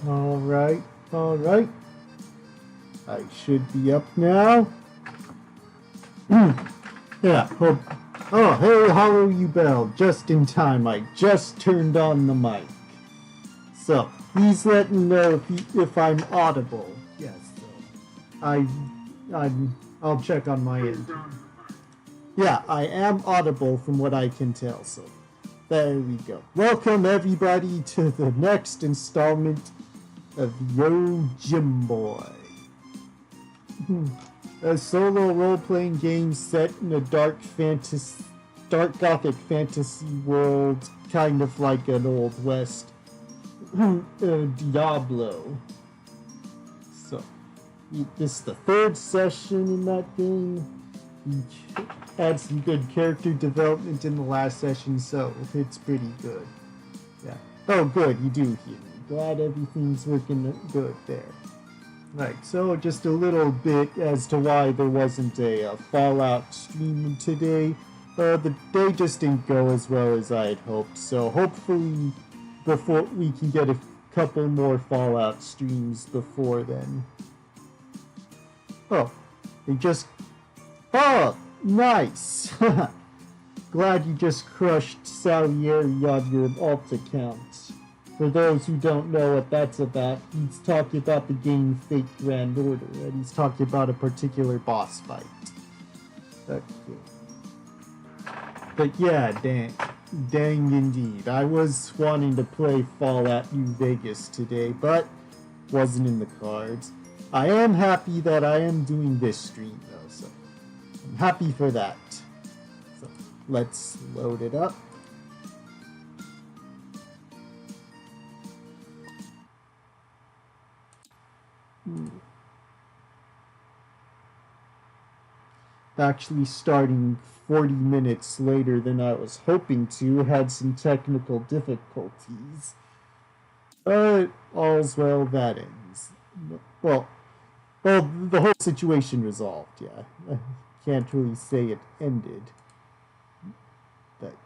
Alright, alright. I should be up now. Yeah, hope. Oh, hey, Hollow You Bell. Just in time. I just turned on the mic. So, please let me know if I'm audible. Yes, so I'll check on my end. Yeah, I am audible from what I can tell, so there we go. Welcome everybody to the next installment of Yo Gym Boy. A solo role-playing game set in a dark Gothic fantasy world, kind of like an Old West Diablo. So, this is the third session in that game. We had some good character development in the last session, so it's pretty good. Yeah. Oh, good, you do hear me. Glad everything's working good there. Right, so just a little bit as to why there wasn't a Fallout stream today. The day just didn't go as well as I had hoped, so hopefully before we can get a couple more Fallout streams before then. Oh, they just... Oh, nice! Glad you just crushed Salieri on your alt account. For those who don't know what that's about, he's talking about the game Fate Grand Order, and he's talking about a particular boss fight. Okay. But yeah, dang indeed. I was wanting to play Fallout New Vegas today, but wasn't in the cards. I am happy that I am doing this stream though, so I'm happy for that. So let's load it up. Actually starting 40 minutes later than I was hoping to, had some technical difficulties. But all's well that ends. Well, the whole situation resolved, yeah. I can't really say it ended. But,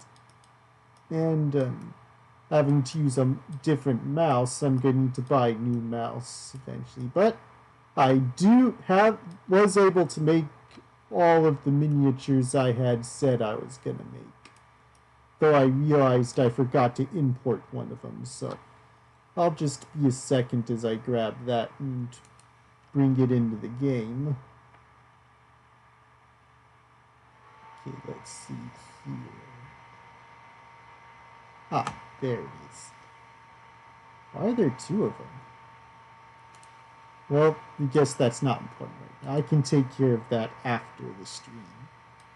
and, having to use a different mouse, I'm going to buy a new mouse eventually. But I was able to make all of the miniatures I had said I was gonna make. Though I realized I forgot to import one of them, so I'll just be a second as I grab that and bring it into the game. Okay, let's see here. Ah, there it is. Why are there two of them? Well, I guess that's not important right now. I can take care of that after the stream.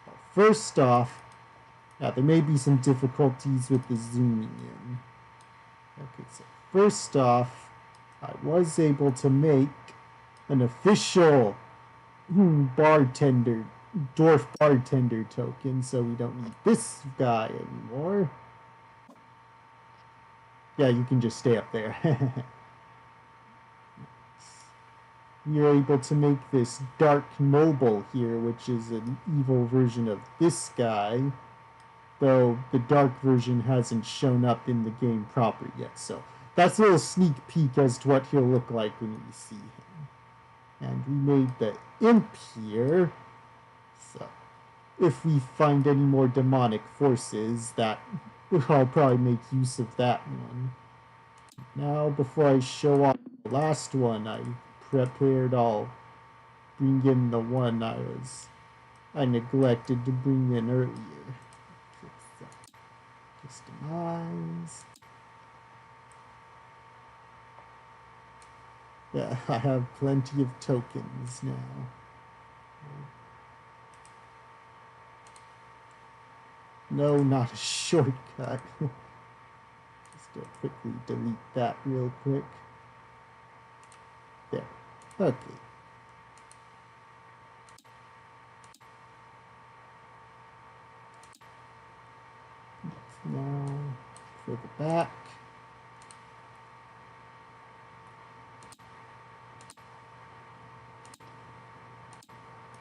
Well, first off, there may be some difficulties with the zooming in. Okay, so first off, I was able to make an official dwarf bartender token, so we don't need this guy anymore. Yeah, you can just stay up there. You're able to make this dark noble here, which is an evil version of this guy, though the dark version hasn't shown up in the game proper yet. So that's a little sneak peek as to what he'll look like when we see him. And we made the imp here. So if we find any more demonic forces, that I'll probably make use of that one. Now, before I show off the last one I prepared, I'll bring in the one I neglected to bring in earlier. Customize. Yeah, I have plenty of tokens now. No, not a shortcut. Just quickly delete that real quick. There. Okay. Now for the back.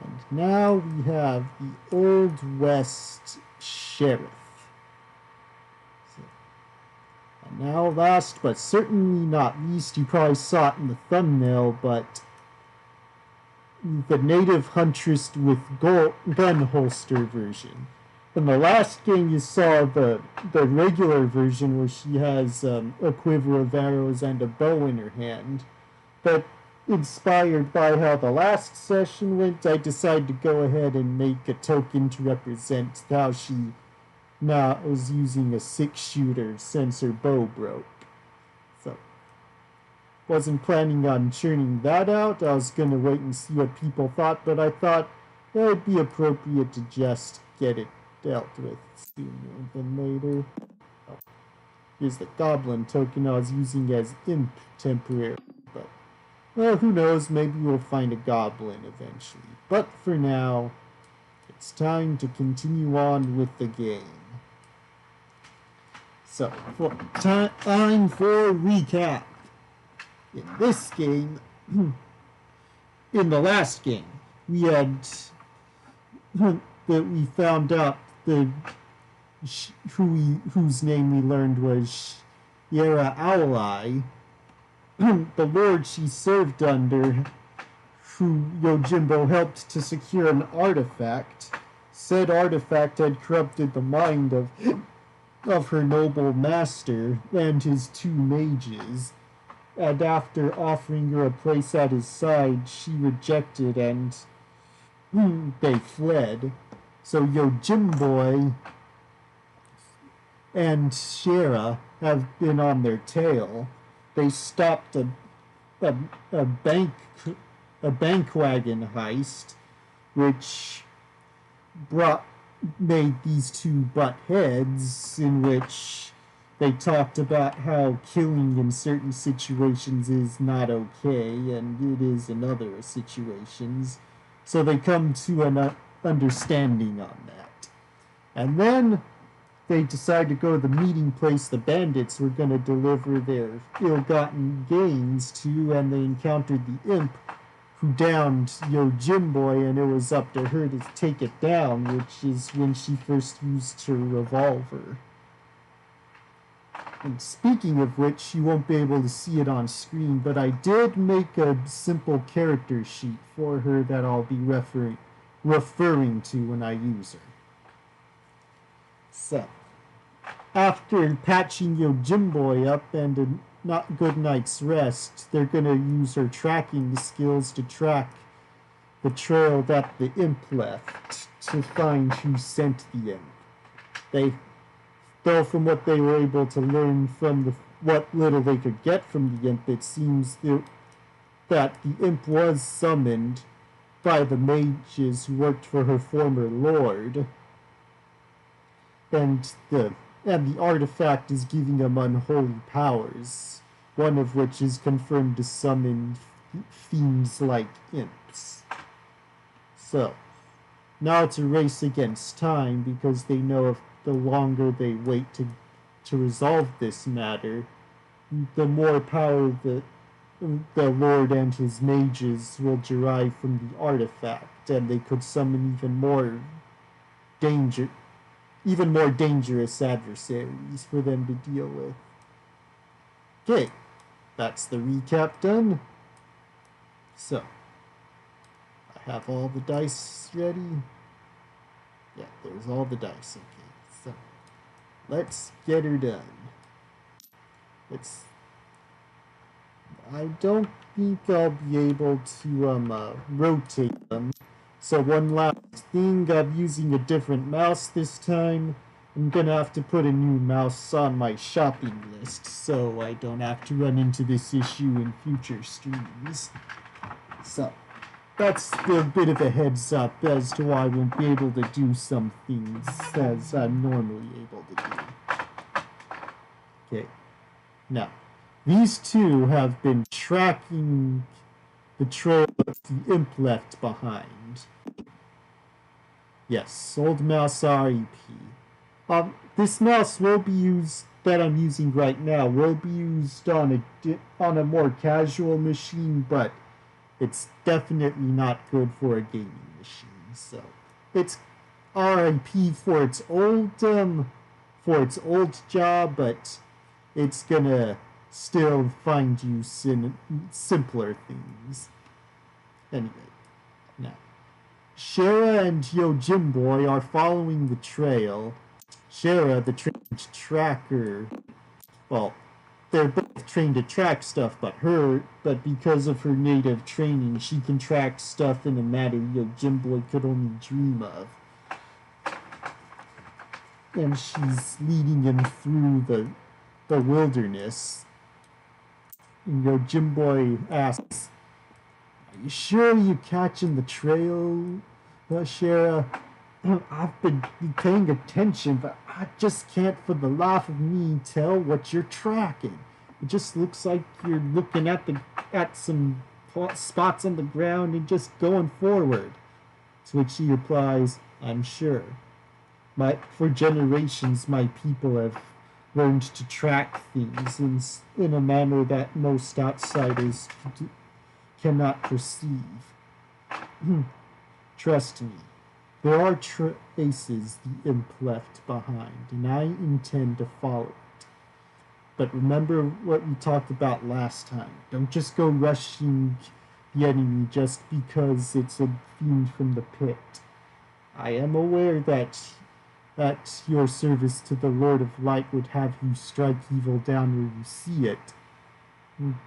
And now we have the Old West Sheriff. So, and now, last but certainly not least, you probably saw it in the thumbnail, but the native huntress with gun holster version. In the last game, you saw the regular version where she has a quiver of arrows and a bow in her hand. But inspired by how the last session went, I decided to go ahead and make a token to represent how she now was using a 6-shooter since her bow broke. So, wasn't planning on churning that out. I was going to wait and see what people thought, but I thought it would be appropriate to just get it dealt with sooner than later. Oh, here's the goblin token I was using as imp temporarily, but well, who knows, maybe we'll find a goblin eventually. But for now, it's time to continue on with the game. So, time for recap. In this game, in the last game, we had that we found out whose name we learned was U.S.Amano, the lord she served under, who Yojimbo helped to secure an artifact. Said artifact had corrupted the mind of her noble master and his 2 mages, and after offering her a place at his side, she rejected and they fled. So Yojimbo and Shira have been on their tail. They stopped a bank wagon heist, which made these 2 butt heads, in which they talked about how killing in certain situations is not okay, and it is in other situations. So they come to an understanding on that. And then they decide to go to the meeting place the bandits were going to deliver their ill-gotten gains to, and they encountered the imp who downed Yojimbo, and it was up to her to take it down, which is when she first used her revolver. And speaking of which, you won't be able to see it on screen, but I did make a simple character sheet for her that I'll be referring to when I use her. So, after patching Yojimbo up and a not good night's rest, they're going to use her tracking skills to track the trail that the imp left to find who sent the imp. Though from what they were able to learn from what little they could get from the imp, it seems that the imp was summoned by the mages who worked for her former lord, and the artifact is giving them unholy powers, one of which is confirmed to summon fiends like imps. So, now it's a race against time, because they know if the longer they wait to resolve this matter, the more power the Lord and his mages will derive from the artifact, and they could summon even more dangerous adversaries for them to deal with. Okay, that's the recap done. So, I have all the dice ready. Yeah, there's all the dice. Okay, so let's get her done. I don't think I'll be able to rotate them. So one last thing, I'm using a different mouse this time. I'm gonna have to put a new mouse on my shopping list so I don't have to run into this issue in future streams. So, that's a bit of a heads up as to why I won't be able to do some things as I'm normally able to do. Okay, now, these 2 have been tracking the trail that the imp left behind. Yes, old mouse REP. This mouse will be used, that I'm using right now, will be used on a more casual machine, but it's definitely not good for a gaming machine. So it's RIP for its old job, but it's gonna still find you simpler things. Anyway, now Shara and Yojimboy are following the trail. Shara, the trained tracker, well, they're both trained to track stuff, but because of her native training, she can track stuff in a manner Yojimboy could only dream of. And she's leading him through the wilderness. And Yojimboy asks, "Are you sure you're catching the trail, Shara? I've been paying attention, but I just can't for the life of me tell what you're tracking. It just looks like you're looking at some spots on the ground and just going forward." To which he replies, "I'm sure. For generations, my people have learned to track things in a manner that most outsiders cannot perceive. Trust me, there are traces the imp left behind, and I intend to follow it. But remember what we talked about last time. Don't just go rushing the enemy just because it's a fiend from the pit. I am aware that your service to the Lord of Light would have you strike evil down where you see it.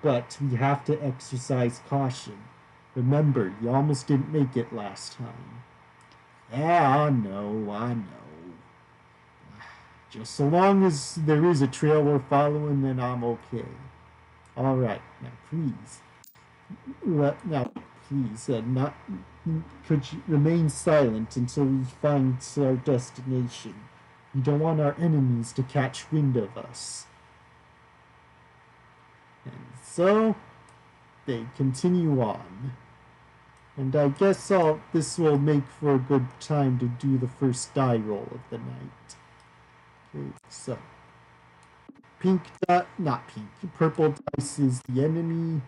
But we have to exercise caution. Remember, you almost didn't make it last time." "Yeah, I know. Just so long as there is a trail we're following, then I'm okay. All right, now please, not could you remain silent until we find our destination. We don't want our enemies to catch wind of us." And so they continue on. And I guess this will make for a good time to do the first die roll of the night. Okay, so purple dice is the enemy,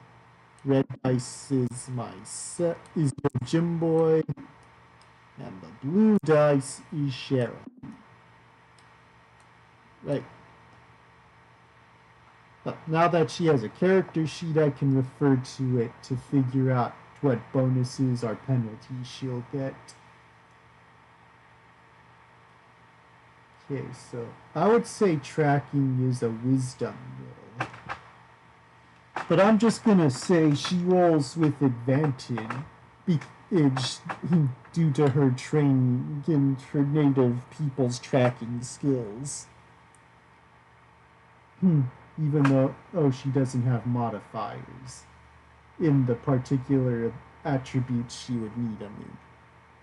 red dice is is your Jimboy, and the blue dice is Shara. Right. But now that she has a character sheet, I can refer to it to figure out what bonuses or penalties she'll get. Okay, so I would say tracking is a wisdom roll. But I'm just gonna say she rolls with advantage due to her training in her native people's tracking skills. Even though she doesn't have modifiers in the particular attributes she would need them in.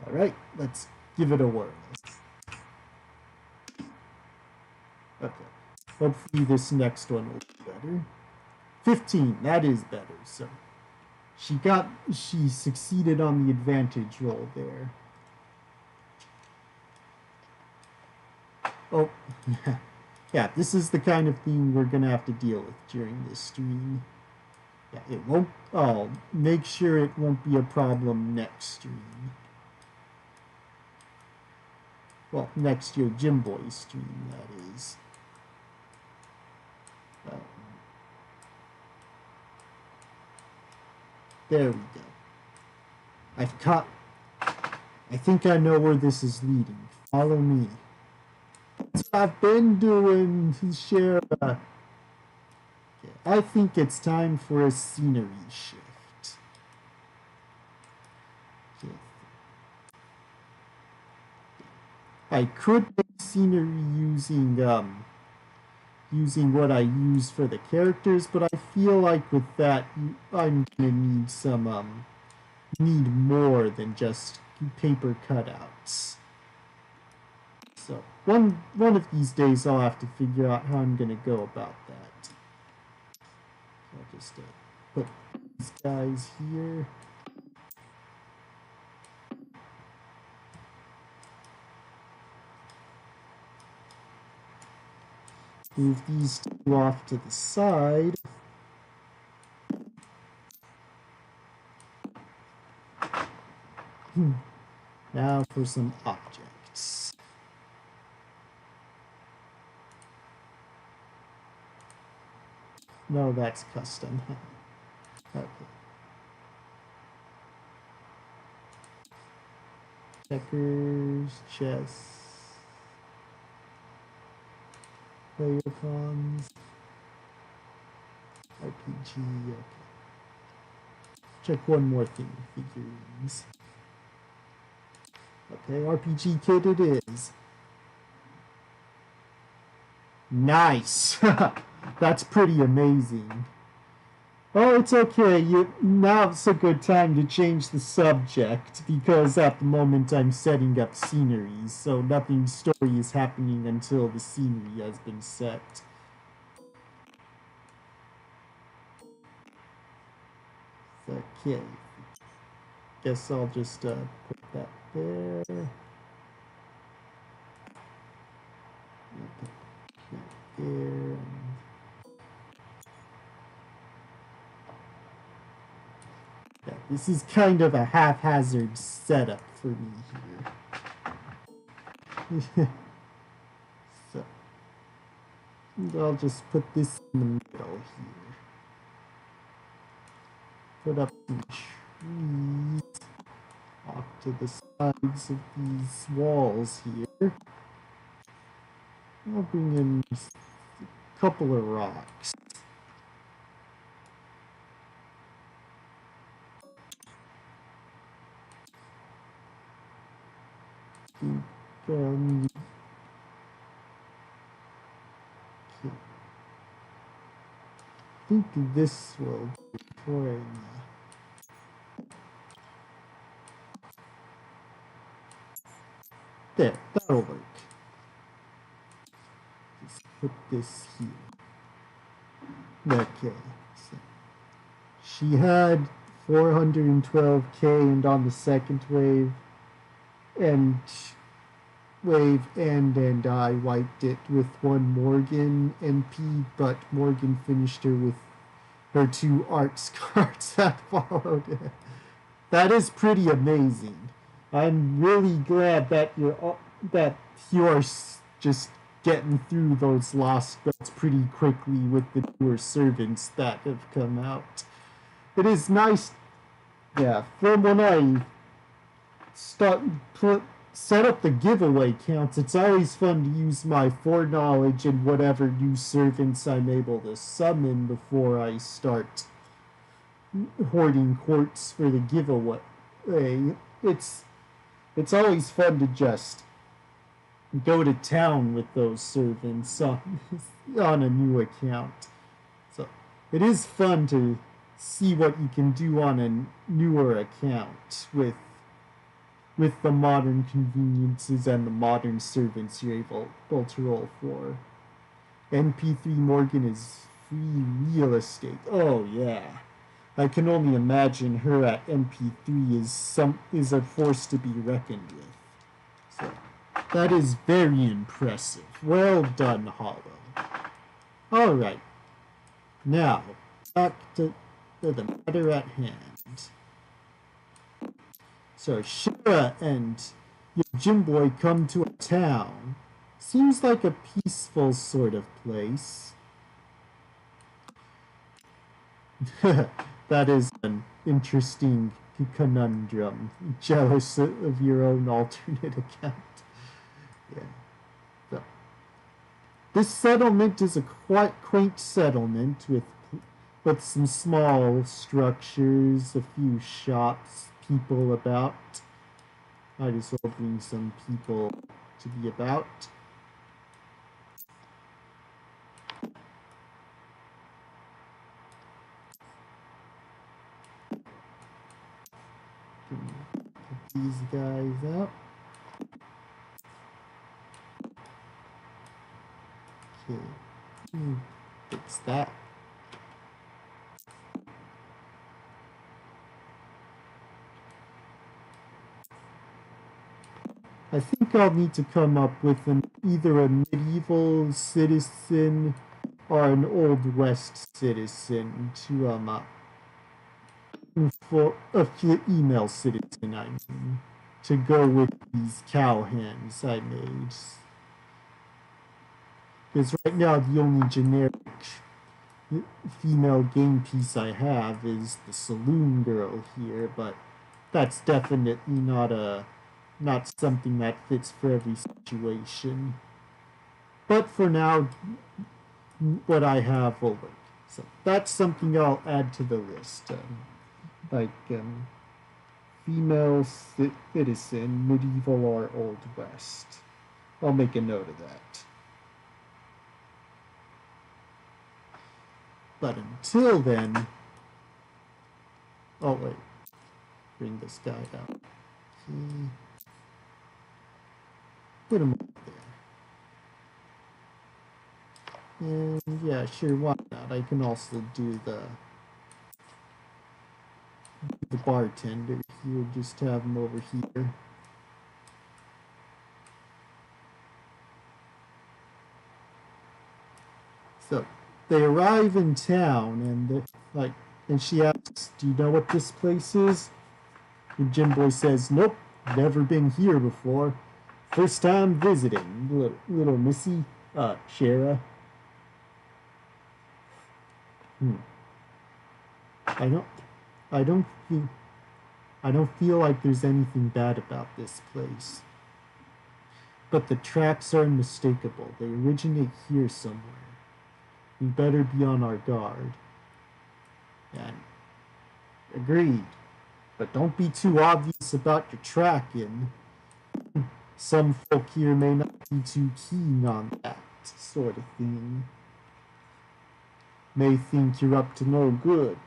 Alright, let's give it a whirl. Okay. Hopefully this next one will be better. 15, that is better, so she succeeded on the advantage roll there. Oh, yeah, this is the kind of thing we're gonna have to deal with during this stream. Yeah, it won't. I'll make sure it won't be a problem next stream. Well, next year Jimboy's stream, that is. There we go. I think I know where this is leading. Follow me. That's what I've been doing, Shara. Okay, I think it's time for a scenery shift. Okay. I could make scenery using what I use for the characters, but I feel like with that I'm gonna need more than just paper cutouts. So one of these days I'll have to figure out how I'm gonna go about that. I'll just put these guys here. Move these two off to the side. Now for some objects. No, that's custom. Okay. Checkers, chess, player pawns, RPG. Okay. Check one more thing. Figurines. Okay, RPG kit it is. Nice. That's pretty amazing. Oh, it's okay. Now's a good time to change the subject because at the moment I'm setting up sceneries, so nothing story is happening until the scenery has been set. Okay. Guess I'll just put that there. There. Yeah, this is kind of a haphazard setup for me here. So I'll just put this in the middle here. Put up some trees off to the sides of these walls here. I'll bring in a couple of rocks. Okay. I think this will do for there, that'll work. Just put this here. Okay. So she had 412k, and on the second wave, and I wiped it with one Morgan NP, but Morgan finished her with her 2 arts cards that followed it. That is pretty amazing. I'm really glad that you're just getting through those lost bets pretty quickly with the newer servants that have come out. It is nice, yeah. From when I set up the giveaway counts, it's always fun to use my foreknowledge and whatever new servants I'm able to summon before I start hoarding quartz for the giveaway. It's always fun to just go to town with those servants on a new account. So it is fun to see what you can do on a newer account with the modern conveniences and the modern servants you're able to roll for. NP3 Morgan is free real estate. Oh yeah. I can only imagine her at MP3 is a force to be reckoned with. So that is very impressive. Well done, Hollow. All right. Now back to the matter at hand. So Shira and your gym boy come to a town. Seems like a peaceful sort of place. That is an interesting conundrum. Jealous of your own alternate account. Yeah. So, this settlement is a quite quaint settlement with some small structures, a few shops, people about. Might as well bring some people to be about. Get these guys up. Okay. Fix that. I think I'll need to come up with either a medieval citizen or an Old West citizen for a female citizen, I mean, to go with these cowhands I made. Because right now the only generic female game piece I have is the saloon girl here, but that's definitely not something that fits for every situation. But for now, what I have will work. So that's something I'll add to the list. Like female citizen, medieval or old west. I'll make a note of that. But until then, oh wait, bring this guy out. Okay. Put him up there. And yeah, sure, why not? I can also do the bartender here, just have him over here. So they arrive in town, and she asks, "Do you know what this place is?" And Jim Boy says, "Nope, never been here before. First time visiting, little Missy, Shara." I don't, I don't feel, I don't feel like there's anything bad about this place. But the tracks are unmistakable. They originate here somewhere. We better be on our guard. And agreed. But don't be too obvious about your tracking. Some folk here may not be too keen on that sort of thing. May think you're up to no good.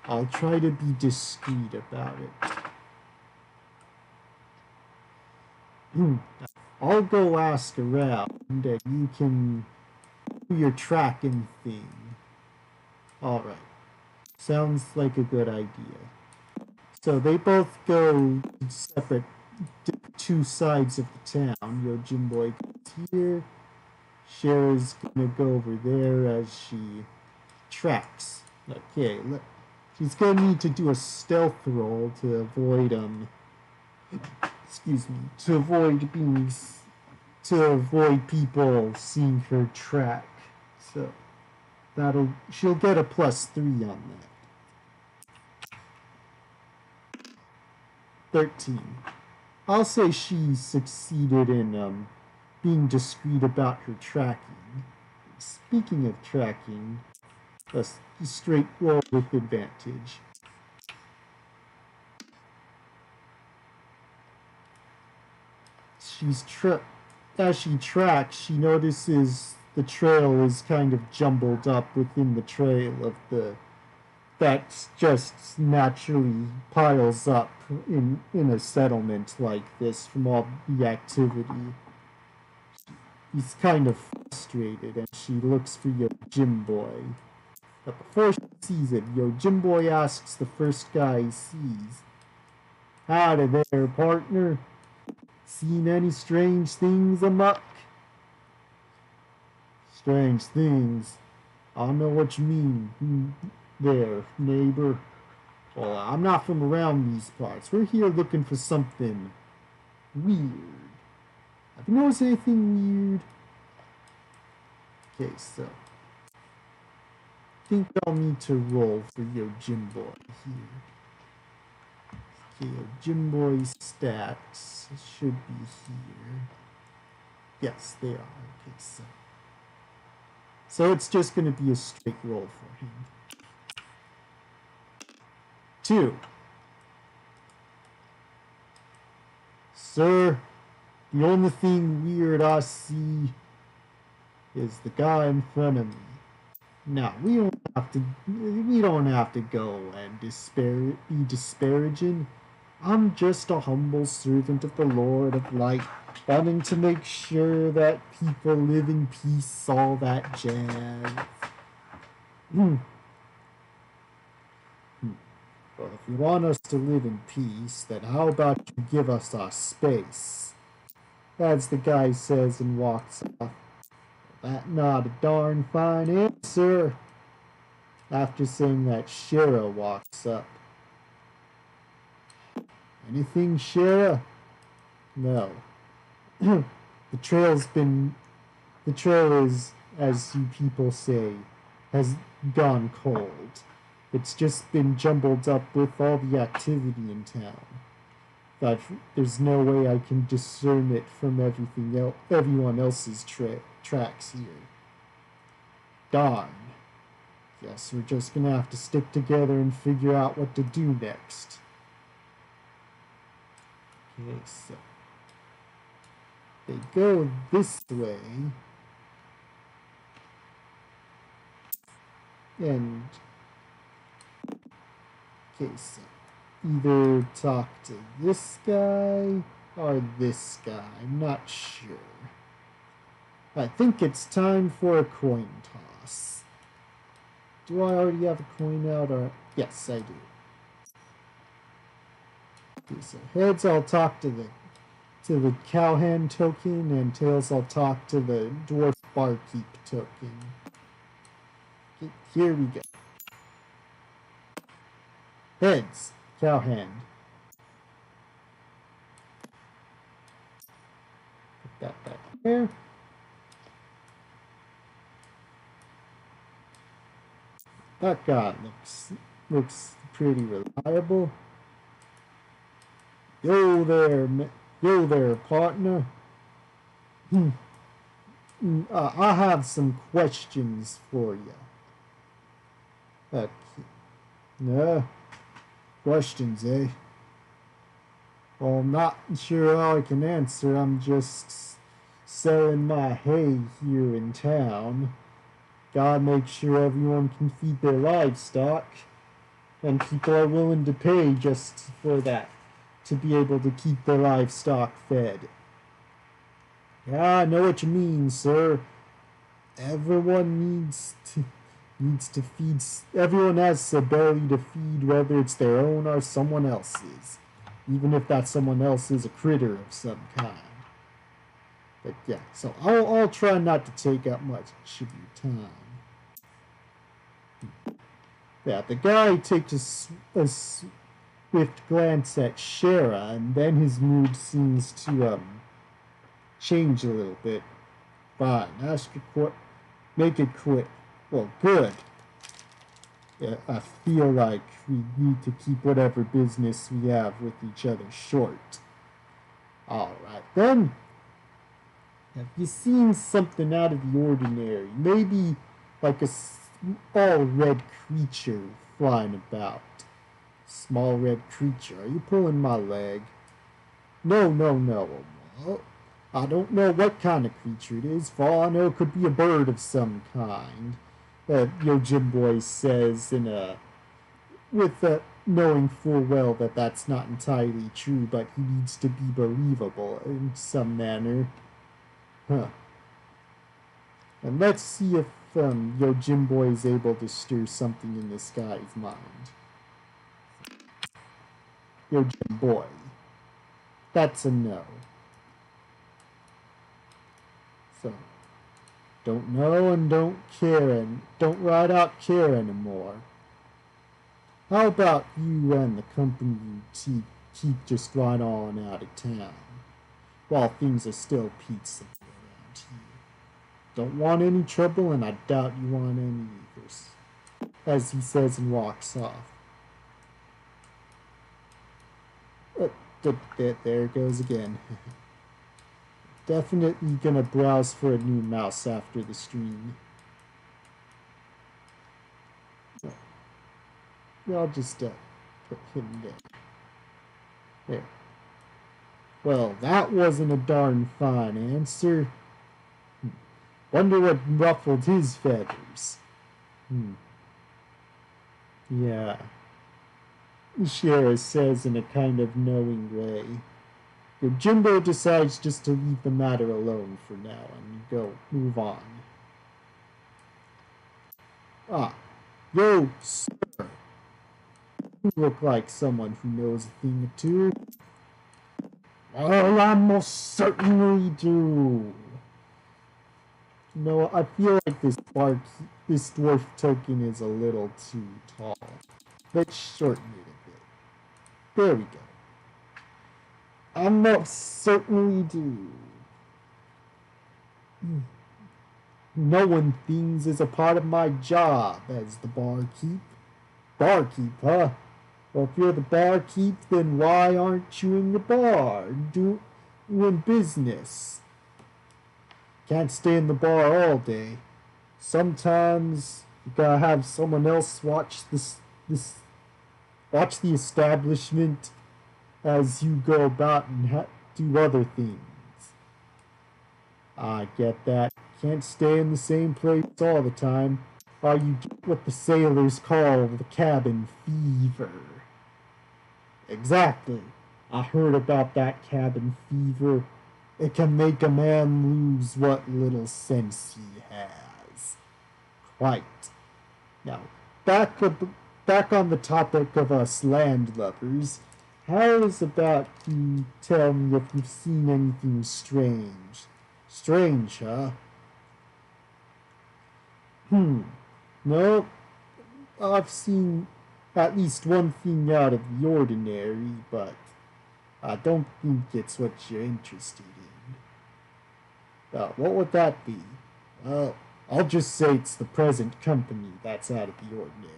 I'll try to be discreet about it. I'll go ask around and you can do your tracking thing. Alright. Sounds like a good idea. So they both go separate two sides of the town. Jim Boy goes here. Shara's gonna go over there as she tracks. Okay, she's gonna need to do a stealth roll to avoid to avoid people seeing her track. So she'll get a +3 on that. 13. I'll say she succeeded in being discreet about her tracking. Speaking of tracking, a straight roll with advantage. As she tracks, she notices the trail is kind of jumbled up within the trail of that just naturally piles up in a settlement like this from all the activity. He's kind of frustrated, and she looks for Jim Boy. But before she sees it, Jim Boy asks the first guy he sees, "Howdy there, partner. Seen any strange things amuck?" "Strange things? I don't know what you mean there, neighbor. Well, I'm not from around these parts. We're here looking for something weird. Have you noticed anything weird?" Okay, so I think I'll need to roll for Jim Boy here. Okay, Jim Boy's stats should be here. Yes, they are. Okay, so it's just going to be a straight roll for him. 2. Sir, the only thing weird I see is the guy in front of me. Now, we don't have to go and be disparaging. I'm just a humble servant of the Lord of Light, wanting to make sure that people live in peace, all that jazz. Well, if you want us to live in peace, then how about you give us our space? As the guy says and walks off. That's not a darn fine answer. After saying that, Shara walks up. Anything, Shara? No. The trail is as you people say, has gone cold. It's just been jumbled up with all the activity in town. That there's no way I can discern it from everyone else's tracks here. Darn. Guess we're just gonna have to stick together and figure out what to do next. Okay, so they go this way, and okay, so either talk to this guy or this guy. I'm not sure. I think it's time for a coin toss. Do I already have a coin out? Or yes, I do. Okay, so heads, I'll talk to the cowhand token, and tails, I'll talk to the dwarf barkeep token. Okay, here we go. Heads, cowhand. Put that back there. That guy looks pretty reliable. Yo there, partner. I have some questions for you. Okay. No questions, eh? Well, I'm not sure how I can answer. I'm just selling my hay here in town. Gotta make sure everyone can feed their livestock, and people are willing to pay just for that, to be able to keep their livestock fed. Yeah, I know what you mean, sir. Everyone needs to feed. Everyone has the ability to feed, whether it's their own or someone else's, even if that someone else is a critter of some kind. But yeah, so I'll try not to take up much of your time. Yeah, the guy takes a swift glance at Shara, and then his mood seems to change a little bit. Fine, ask your make it quick. Well, good. Yeah, I feel like we need to keep whatever business we have with each other short. Alright then. Have you seen something out of the ordinary? Maybe like a small red creature flying about. Small red creature. Are you pulling my leg? No. I don't know what kind of creature it is. For all I know, it could be a bird of some kind. Jim Boy says knowing full well that that's not entirely true, but he needs to be believable in some manner. Huh. And let's see if Jim Boy is able to stir something in this guy's mind. Jim Boy. That's a no. So, don't know and don't care and don't ride out care anymore. How about you and the company you keep just right on out of town, while things are still peaceful around here? Don't want any trouble, and I doubt you want any either, as he says and walks off. There it goes again. Definitely gonna browse for a new mouse after the stream. I'll just put him there. There. Well, that wasn't a darn fine answer. Wonder what ruffled his feathers. Yeah. Shara says in a kind of knowing way. Jimbo decides just to leave the matter alone for now and move on. Yo, sir. You look like someone who knows a thing or two. Well, I most certainly do. No, I feel like this dwarf token is a little too tall. Let's shorten it a bit. There we go. I most certainly do. Knowing things is a part of my job as the barkeep. Barkeep, huh? Well, if you're the barkeep, then why aren't you in the bar doing business? Can't stay in the bar all day. Sometimes you gotta have someone else watch the establishment as you go about and do other things. I get that. Can't stay in the same place all the time, or you get what the sailors call the cabin fever. Exactly. I heard about that cabin fever. It can make a man lose what little sense he has. Quite. Now, back up, back on the topic of us landlubbers, how is about you tell me if you've seen anything strange? Strange, huh? No, I've seen at least one thing out of the ordinary, but I don't think it's what you're interested in. What would that be? Well, I'll just say it's the present company that's out of the ordinary.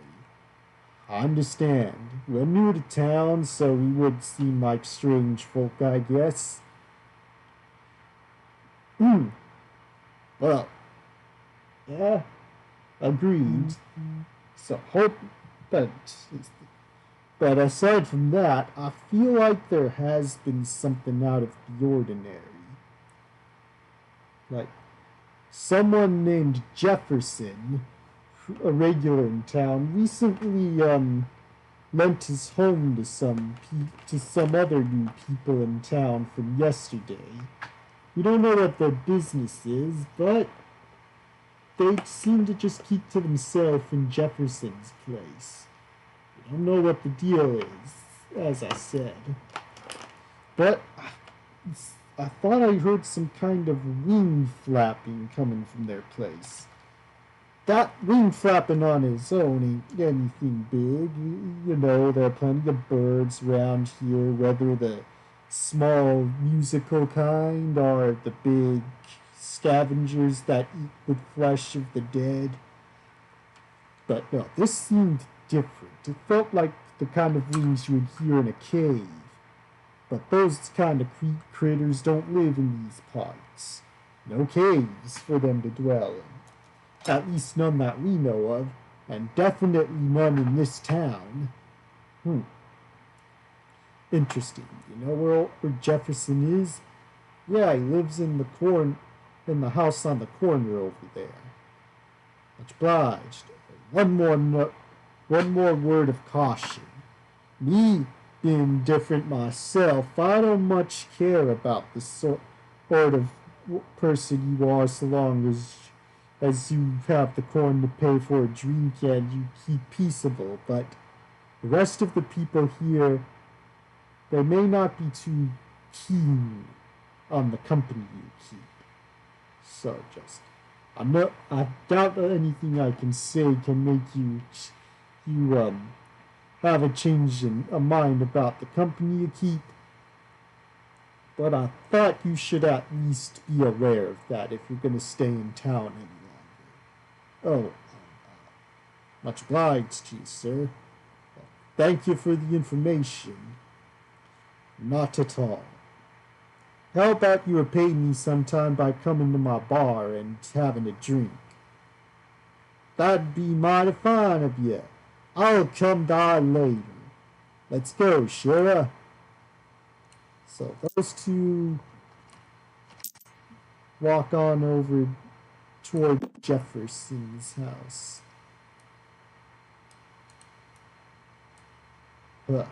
I understand. We're new to town, so we would seem like strange folk, I guess. Well, yeah, agreed. So hope, but but aside from that, I feel like there has been something out of the ordinary. Like someone named Jefferson, a regular in town, recently lent his home to some other new people in town from yesterday. We don't know what their business is, but they seem to just keep to themselves in Jefferson's place. We don't know what the deal is, as I said. But I thought I heard some kind of wing flapping coming from their place. That wing flapping on its own ain't anything big. You know, there are plenty of birds around here, whether the small musical kind or the big scavengers that eat the flesh of the dead. But no, this seemed different. It felt like the kind of wings you would hear in a cave. But those kind of critters don't live in these parts. No caves for them to dwell in. At least none that we know of, and definitely none in this town. Interesting. You know where Jefferson is? Yeah, he lives in the house on the corner over there. Much obliged. One more word of caution. Me being different myself, I don't much care about the sort of person you are, so long as you have the coin to pay for a drink and you keep peaceable. But the rest of the people here, they may not be too keen on the company you keep. So I doubt anything I can say can make you have a change in a mind about the company you keep. But I thought you should at least be aware of that if you're going to stay in town any longer. Oh, much obliged to you, sir. Thank you for the information. Not at all. How about you repay me sometime by coming to my bar and having a drink? That'd be mighty fine of you. I'll come by later. Let's go, Shara. So those two walk on over toward Jefferson's house. The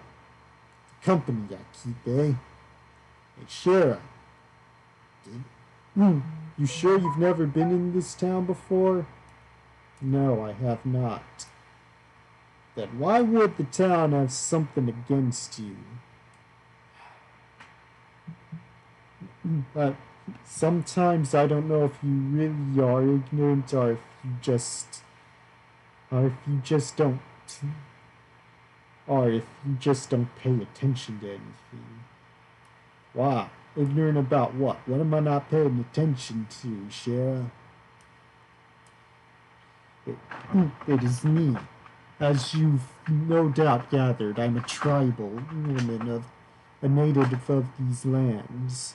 company I keep, eh? Hey, Shara. You sure you've never been in this town before? No, I have not. Then why would the town have something against you? Sometimes I don't know if you really are ignorant or if you just don't pay attention to anything. Wow, ignorant about what? What am I not paying attention to, Shara? It, it is me. As you've no doubt gathered, I'm a tribal woman of a native of these lands.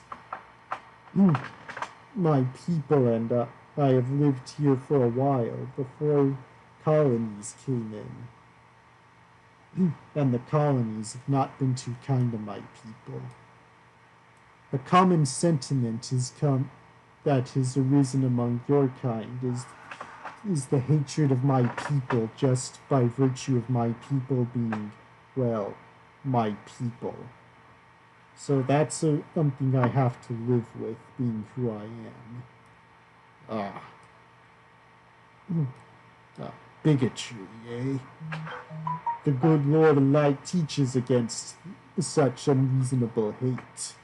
My people and I have lived here for a while before colonies came in. And the colonies have not been too kind to my people. A common sentiment that has arisen among your kind is the hatred of my people just by virtue of my people being, well, my people. So that's something I have to live with, being who I am. Bigotry, eh? The good Lord of Light teaches against such unreasonable hate.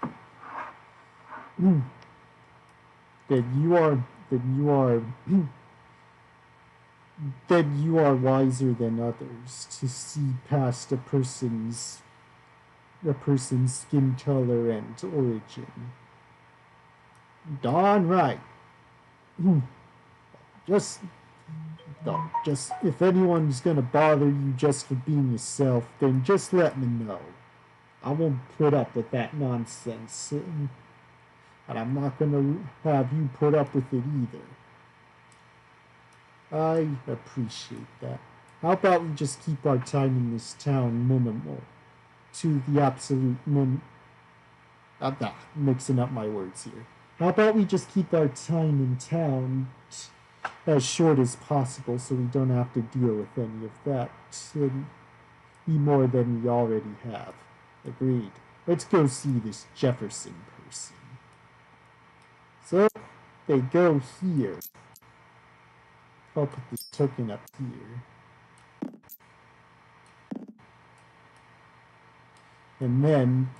Then you are wiser than others to see past a person's skin color and origin. Darn right. Just if anyone's gonna bother you just for being yourself, then just let me know. I won't put up with that nonsense, and I'm not gonna have you put up with it either. I appreciate that. How about we just keep our time in this town minimal, to the absolute mixing up my words here. How about we just keep our time in town as short as possible so we don't have to deal with any of that any more than we already have. Agreed. Let's go see this Jefferson person. So, they go here. I'll put this token up here. And then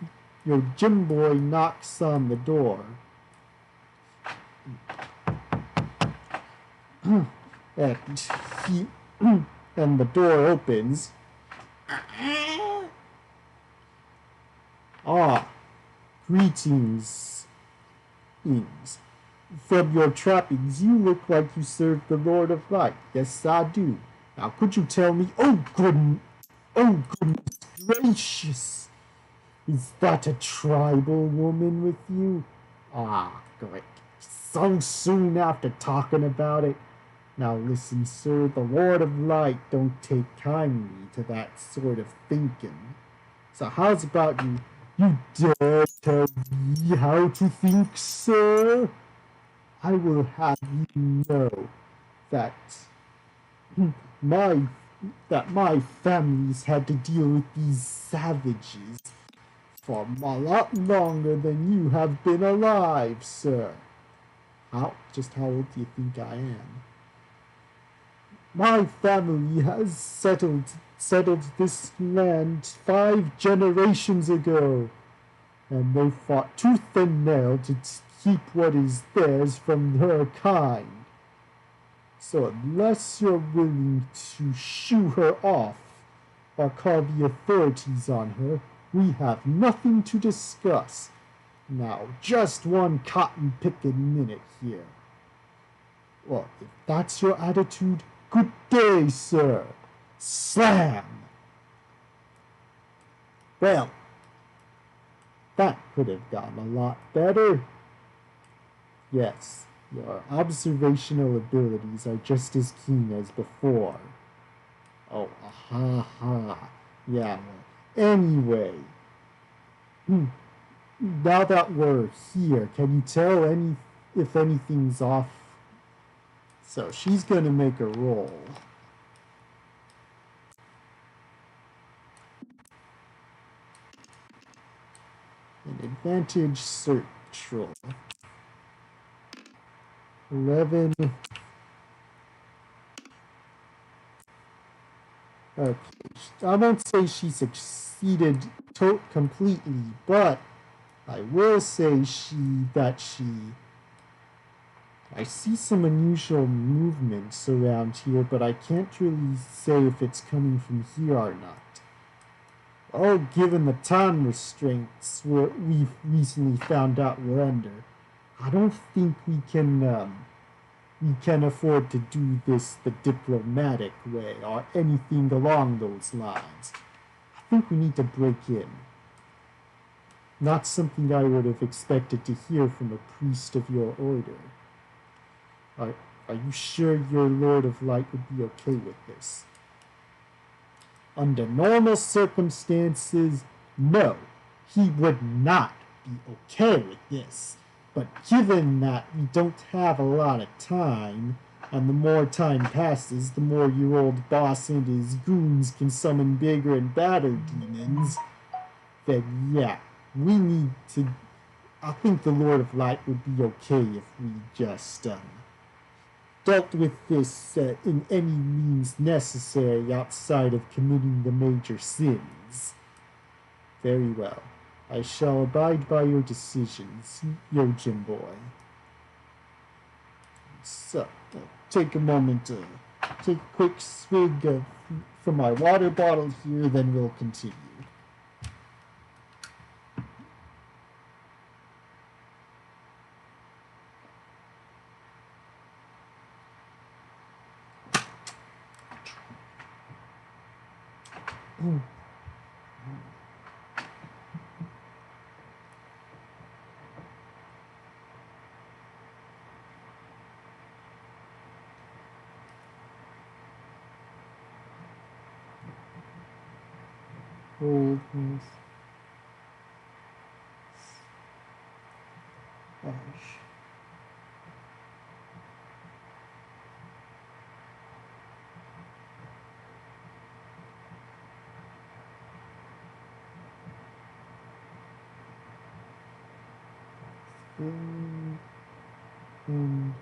your gym boy knocks on the door. And the door opens. Greetings. From your trappings, you look like you serve the Lord of Light. Yes, I do. Now, could you tell me? Oh, goodness gracious! Is that a tribal woman with you? Great. So soon after talking about it. Now listen, sir, the Lord of Light don't take kindly to that sort of thinking. So how's about you dare tell me how to think, sir? I will have you know that my family's had to deal with these savages for a lot longer than you have been alive, sir. How old do you think I am? My family has settled this land 5 generations ago, and they fought tooth and nail to keep what is theirs from her kind. So unless you're willing to shoo her off or call the authorities on her, we have nothing to discuss. Now, just one cotton-picking minute here. Well, if that's your attitude, good day, sir. Slam! Well, that could have gone a lot better. Yes, your observational abilities are just as keen as before. Oh, ha. Yeah, well, anyway. Now that we're here, can you tell if anything's off? So she's going to make a roll. An advantage search roll. 11. Okay, I won't say she succeeded completely, but I will say I see some unusual movements around here, but I can't really say if it's coming from here or not. Oh, given the time restraints we've recently found out we're under, I don't think we can we can afford to do this the diplomatic way or anything along those lines. I think we need to break in. Not something I would have expected to hear from a priest of your order. Are you sure your Lord of Light would be okay with this? Under normal circumstances, no, he would not be okay with this. But given that we don't have a lot of time, and the more time passes, the more your old boss and his goons can summon bigger and badder demons, then yeah, we need to... I think the Lord of Light would be okay if we just dealt with this in any means necessary outside of committing the major sins. Very well. I shall abide by your decisions, Yojin boy. So, take a moment to take a quick swig from my water bottle here, then we'll continue. Boldness. Ash. Spin and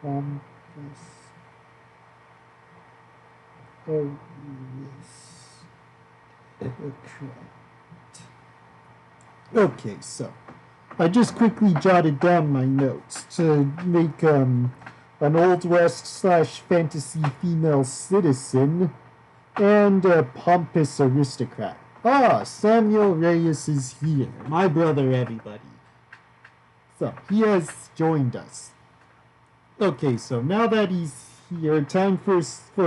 compass. Oh, yes. Okay, so I just quickly jotted down my notes to make an Old West / fantasy female citizen and a pompous aristocrat. Ah, Samuel Reyes is here. My brother, everybody. So, he has joined us. Okay, so now that he's here, time for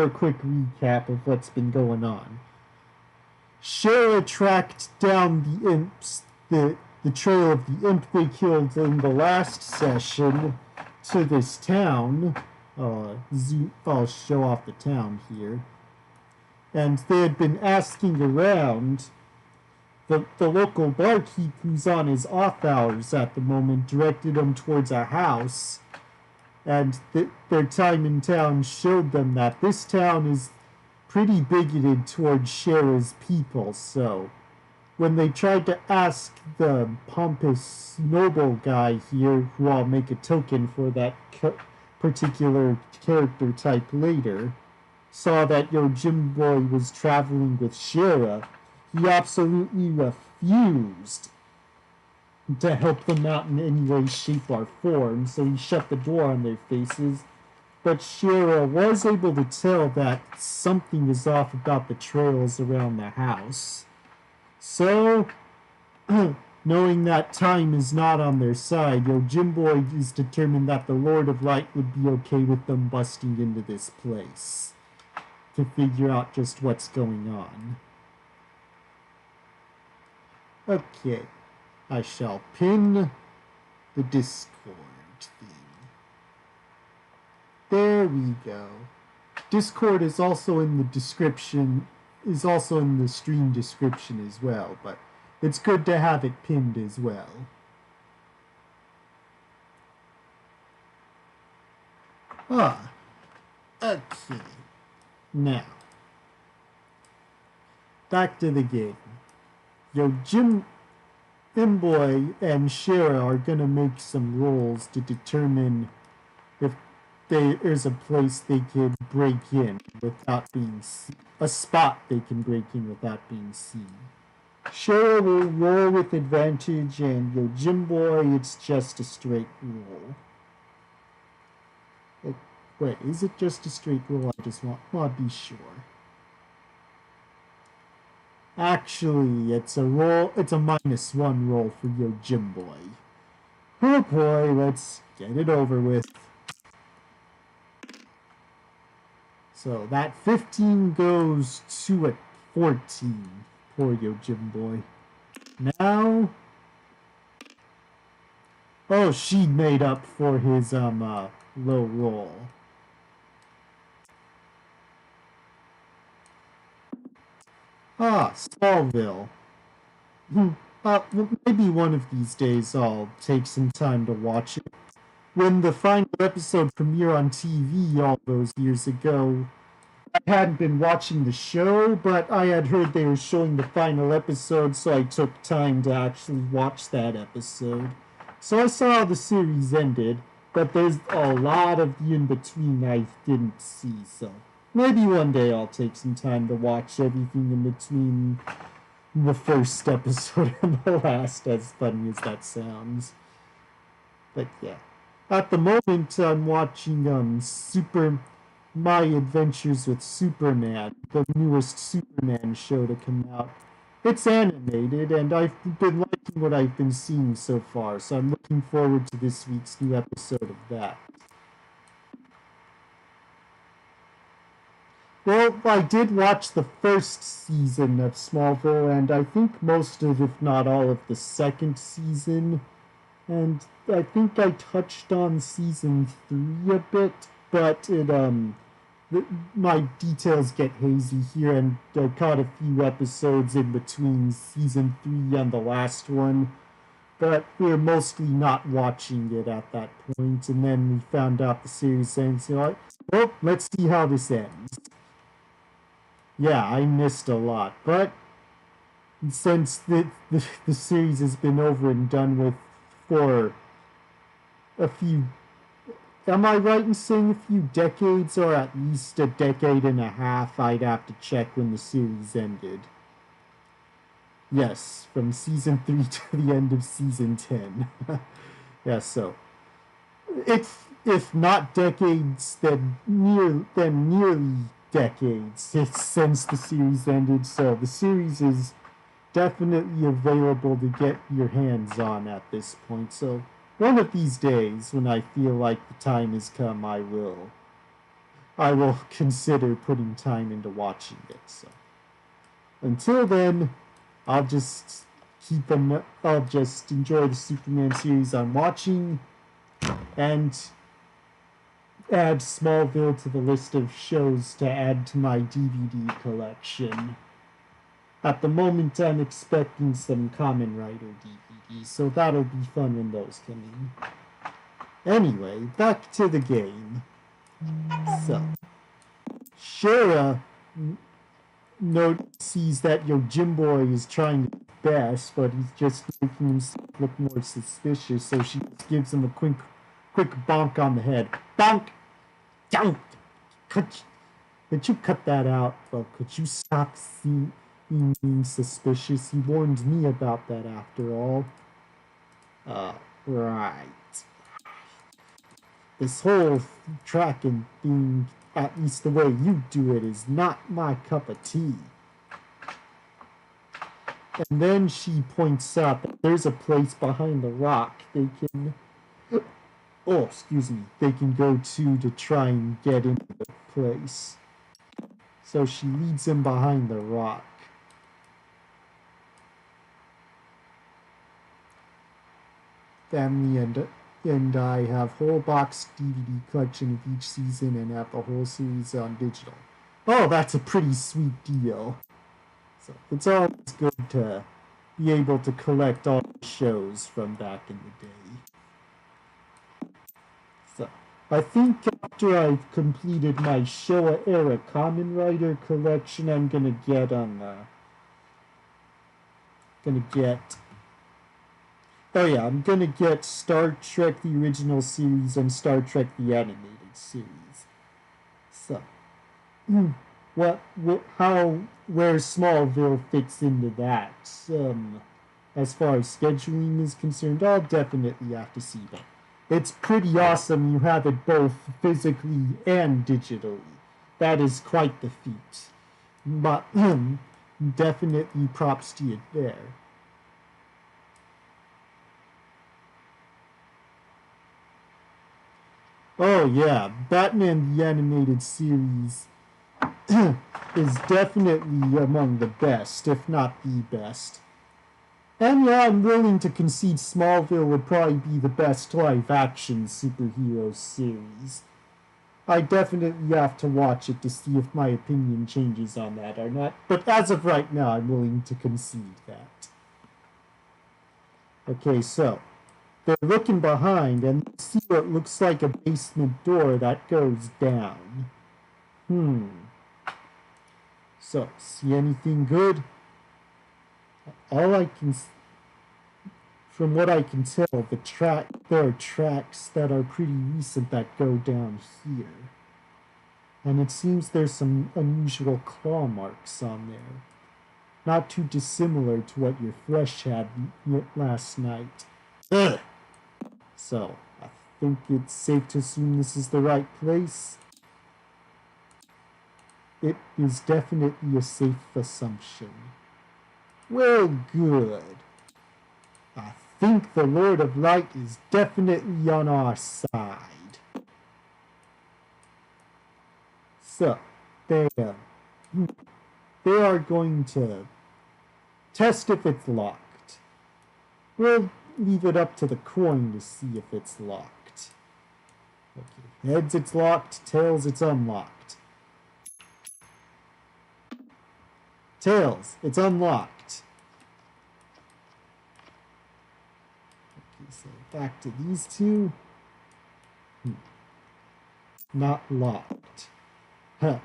a quick recap of what's been going on. Shara tracked down the imps, the trail of the imp they killed in the last session to this town. I'll show off the town here. And they had been asking around. The local barkeep who's on his off hours at the moment directed them towards a house. And their time in town showed them that this town is pretty bigoted towards Shara's people, so when they tried to ask the pompous noble guy here, who I'll make a token for that particular character type later, saw that Yojin boy was traveling with Shara, he absolutely refused to help them out in any way, shape, or form, so he shut the door on their faces. But Shara was able to tell that something is off about the trails around the house. So, knowing that time is not on their side, Yojin boy is determined that the Lord of Light would be okay with them busting into this place to figure out just what's going on. Okay, I shall pin the Discord thing. There we go. Discord is also in the description, is also in the stream description as well, but it's good to have it pinned as well. Ah, okay. Now, back to the game. Yojin boy and Shara are gonna make some rolls to determine if there's a place they can break in without being seen. A spot they can break in without being seen. Shara will roll with advantage, and Yojin boy, it's just a straight roll. Wait, is it just a straight roll? I just want to be sure. Actually, it's a roll. It's a -1 roll for Yojin boy. Oh boy, let's get it over with. So that 15 goes to a 14. Poor Yojimbo boy. Now, oh, she made up for his low roll. Ah, Smallville. Well, maybe one of these days I'll take some time to watch it. When the final episode premiered on TV all those years ago, I hadn't been watching the show, but I had heard they were showing the final episode, so I took time to actually watch that episode. So I saw how the series ended, but there's a lot of the in-between I didn't see, so maybe one day I'll take some time to watch everything in between the first episode and the last, as funny as that sounds. But yeah. At the moment, I'm watching My Adventures with Superman, the newest Superman show to come out. It's animated, and I've been liking what I've been seeing so far, so I'm looking forward to this week's new episode of that. Well, I did watch the first season of Smallville, and I think most of, if not all of, the second season. And I think I touched on season 3 a bit, but my details get hazy here, and I caught a few episodes in between season 3 and the last one, but we were mostly not watching it at that point, and then we found out the series ends, so like, well, let's see how this ends. Yeah, I missed a lot, but since the series has been over and done with for a few, am I right in saying a few decades, or at least a decade and a half? I'd have to check when the series ended. Yes, from season 3 to the end of season 10. Yeah, so if not decades, then nearly decades it's since the series ended. So the series is definitely available to get your hands on at this point. So one of these days, when I feel like the time has come, I will consider putting time into watching it. So until then, I'll just I'll just enjoy the Superman series I'm watching, and add Smallville to the list of shows to add to my DVD collection. At the moment, I'm expecting some Kamen Rider DVDs, so that'll be fun when those come in. Anyway, back to the game. So, Shura sees that Yojimbo is trying his best, but he's just making himself look more suspicious, so she just gives him a quick bonk on the head. Bonk! Don't! Could you cut that out? Well, could you stop being suspicious? He warned me about that after all. Right. This whole tracking being, at least the way you do it, is not my cup of tea. And then she points out that there's a place behind the rock they can, oh, excuse me, they can go to try and get into the place. So she leads him behind the rock. Family and I have whole box DVD collection of each season and have the whole series on digital. Oh, that's a pretty sweet deal. So it's always good to be able to collect all the shows from back in the day. So I think after I've completed my Showa era Kamen Rider collection, I'm gonna get I'm gonna get Star Trek the original series and Star Trek the animated series. So, where Smallville fits into that? As far as scheduling is concerned, I'll definitely have to see that. It's pretty awesome you have it both physically and digitally. That is quite the feat. But definitely props to you there. Oh yeah, Batman the Animated Series is definitely among the best, if not the best. And yeah, I'm willing to concede Smallville would probably be the best live-action superhero series. I definitely have to watch it to see if my opinion changes on that or not, but as of right now, I'm willing to concede that. Okay, so they're looking behind and see what looks like a basement door that goes down. So, see anything good? All I can, from what I can tell, there are tracks that are pretty recent that go down here. And it seems there's some unusual claw marks on there. Not too dissimilar to what your flesh had last night. Ugh. So, I think it's safe to assume this is the right place. It is definitely a safe assumption. Well, good. I think the Lord of Light is definitely on our side. So, they are going to test if it's locked. We'll leave it up to the coin to see if it's locked. Okay, heads it's locked, tails it's unlocked. Tails, it's unlocked. Okay, so back to these two. Not locked. Huh.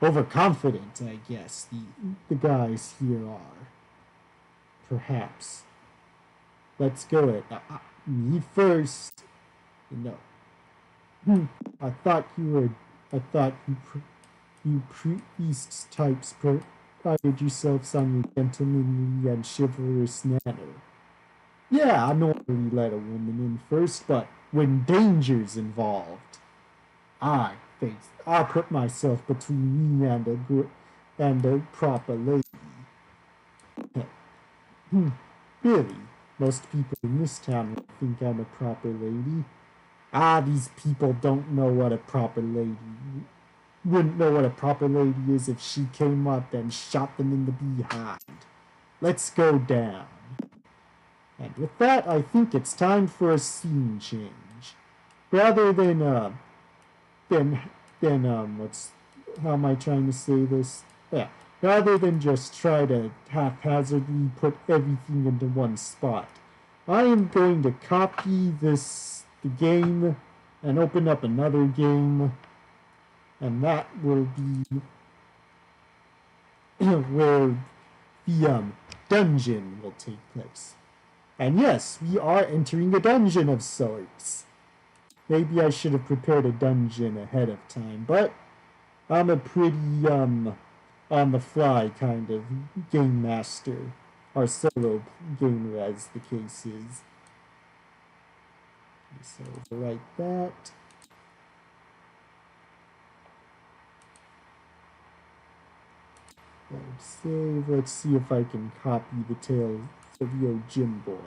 Overconfident, I guess, the guys here are. Perhaps. Let's go it. Me first. No. I thought you priest types prided yourselves on your gentlemanly and chivalrous manner. Yeah, I normally let a woman in first, but when danger's involved, I put myself between me and a proper lady. Really, most people in this town think I'm a proper lady. These people don't know what a proper lady wouldn't know what a proper lady is if she came up and shot them in the behind. Let's go down. And with that, I think it's time for a scene change. Rather than how am I trying to say this? Yeah, rather than just try to haphazardly put everything into one spot, I am going to copy the game and open up another game, and that will be where the dungeon will take place. And yes, we are entering a dungeon of sorts. Maybe I should have prepared a dungeon ahead of time, but I'm a pretty on the fly kind of game master, or solo gamer as the case is. Okay, so overwrite that. Let's save. Let's see if I can copy the Tales of Yo Jim Boy.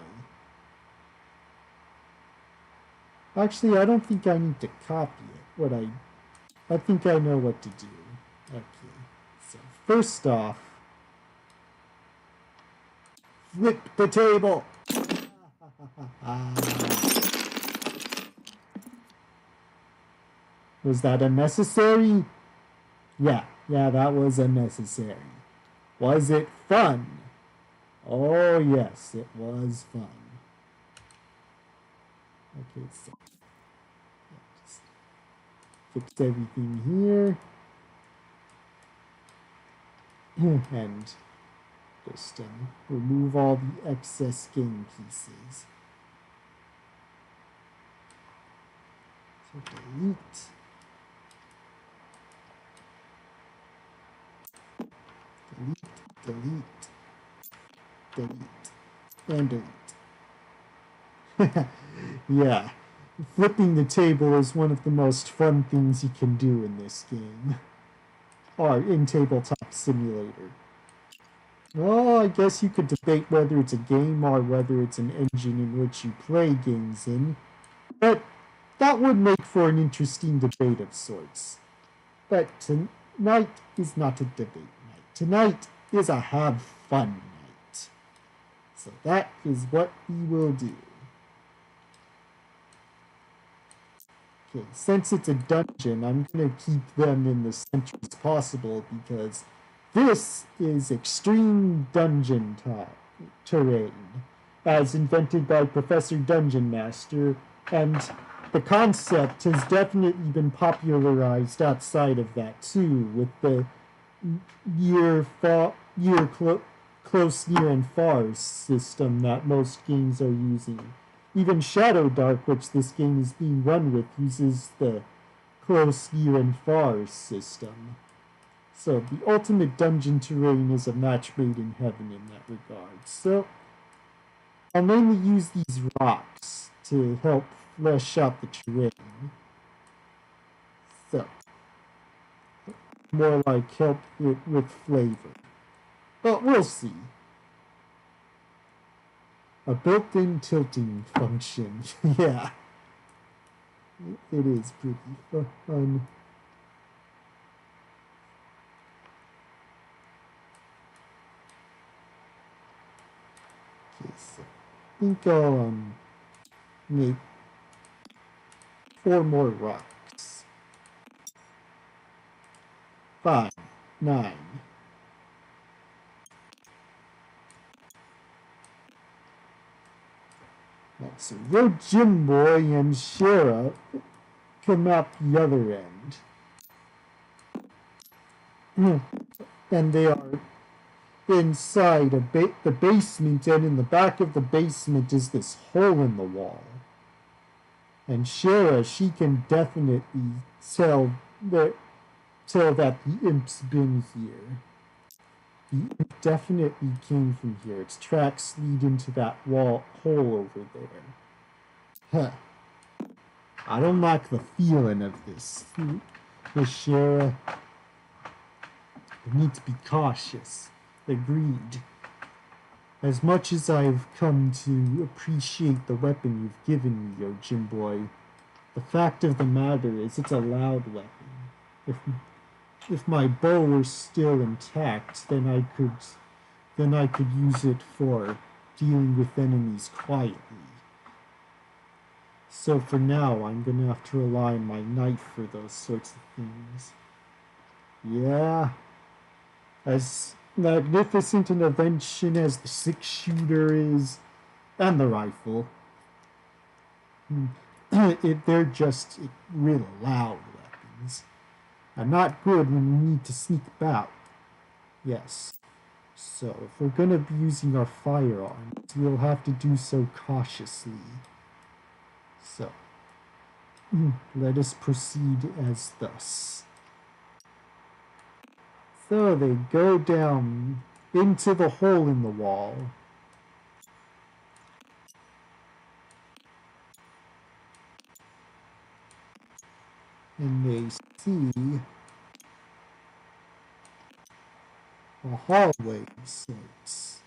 Actually, I don't think I need to copy it. I think I know what to do. Okay, so first off, flip the table. Was that unnecessary? Yeah, that was unnecessary. Was it fun? Oh yes, it was fun. Okay, so just fix everything here. And just remove all the excess game pieces. So delete. Delete, and delete. Yeah, flipping the table is one of the most fun things you can do in this game. Or in Tabletop Simulator. Well, I guess you could debate whether it's a game or whether it's an engine in which you play games in. But that would make for an interesting debate of sorts. But Tonight is not a debate night. Tonight is a have fun night. So that is what we will do. Okay, since it's a dungeon, I'm going to keep them in the center as possible because this is extreme dungeon terrain, as invented by Professor Dungeon Master, and the concept has definitely been popularized outside of that too, with the close, near, and far system that most games are using. Even Shadow Dark, which this game is being run with, uses the close, near, and far system. So the ultimate dungeon terrain is a match made in heaven in that regard. So I'll mainly use these rocks to help flesh out the terrain. So more like help it with flavor. But we'll see. A built-in tilting function. Yeah. It is pretty fun. Okay, so I think I'll make 4 more rocks. 5, 9. So Road Jim Boy and Shara come out the other end. And they are inside the basement, and in the back of the basement is this hole in the wall. And Shara, she can definitely tell that the imp's been here. The imp definitely came from here. Its tracks lead into that hole over there. Huh. I don't like the feeling of this. Shara. I need to be cautious. Agreed. As much as I've come to appreciate the weapon you've given me, Jim Boy, the fact of the matter is it's a loud weapon. If my bow were still intact, then I could use it for dealing with enemies quietly. So for now, I'm gonna have to rely on my knife for those sorts of things. Yeah. As magnificent an invention as the 6-shooter is, and the rifle, they're just real loud weapons. And not good when you need to sneak about. Yes. So, if we're gonna be using our firearms, we'll have to do so cautiously. So, let us proceed as thus. So they go down into the hole in the wall. And they see a hallway of sorts.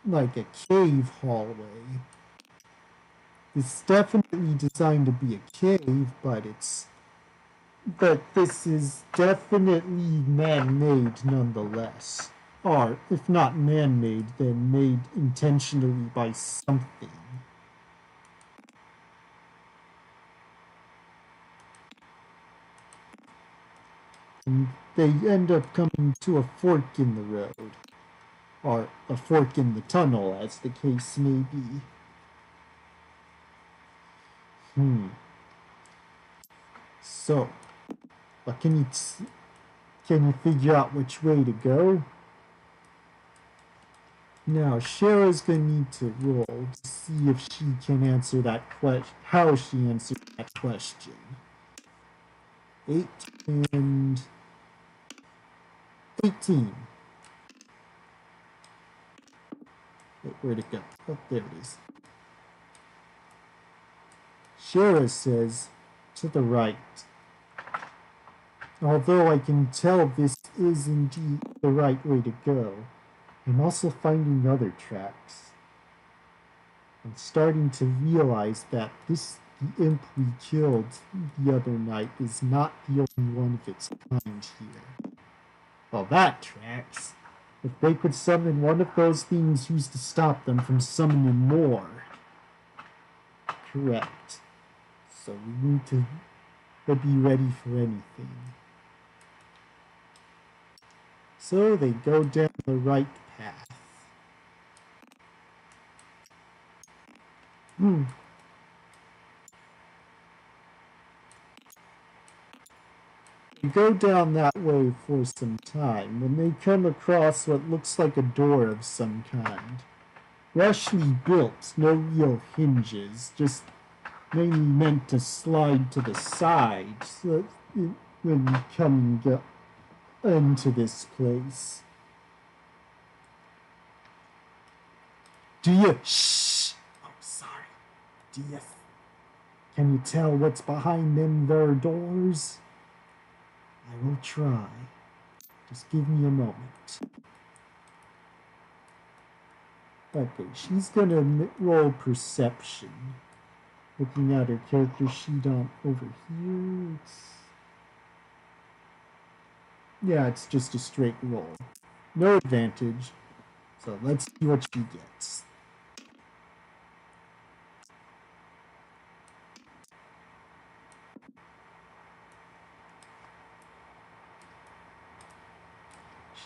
Like a cave hallway. It's definitely designed to be a cave, but this is definitely man-made nonetheless. Or, if not man-made, then made intentionally by something. And they end up coming to a fork in the road. Or a fork in the tunnel, as the case may be. So, but can you figure out which way to go? Now, Shara's gonna need to roll to see if she can answer that question. How she answered that question. 8 and 18. Wait, where'd it go? Oh, there it is. Shara says to the right. Although I can tell this is indeed the right way to go, I'm also finding other tracks. I'm starting to realize that the imp we killed the other night is not the only one of its kind here. Well, that tracks. If they could summon one of those things, who's to stop them from summoning more? Correct. So we need to be ready for anything. So they go down the right path. They go down that way for some time when they come across what looks like a door of some kind. Rashly built, no real hinges, just mainly meant to slide to the side so when you come and get into this place. Do you? Shh! Oh, sorry. Do you? Can you tell what's behind them there doors? I will try. Just give me a moment. Okay, she's gonna roll perception. Looking at her character sheet on over here, it's just a straight roll. No advantage. So let's see what she gets.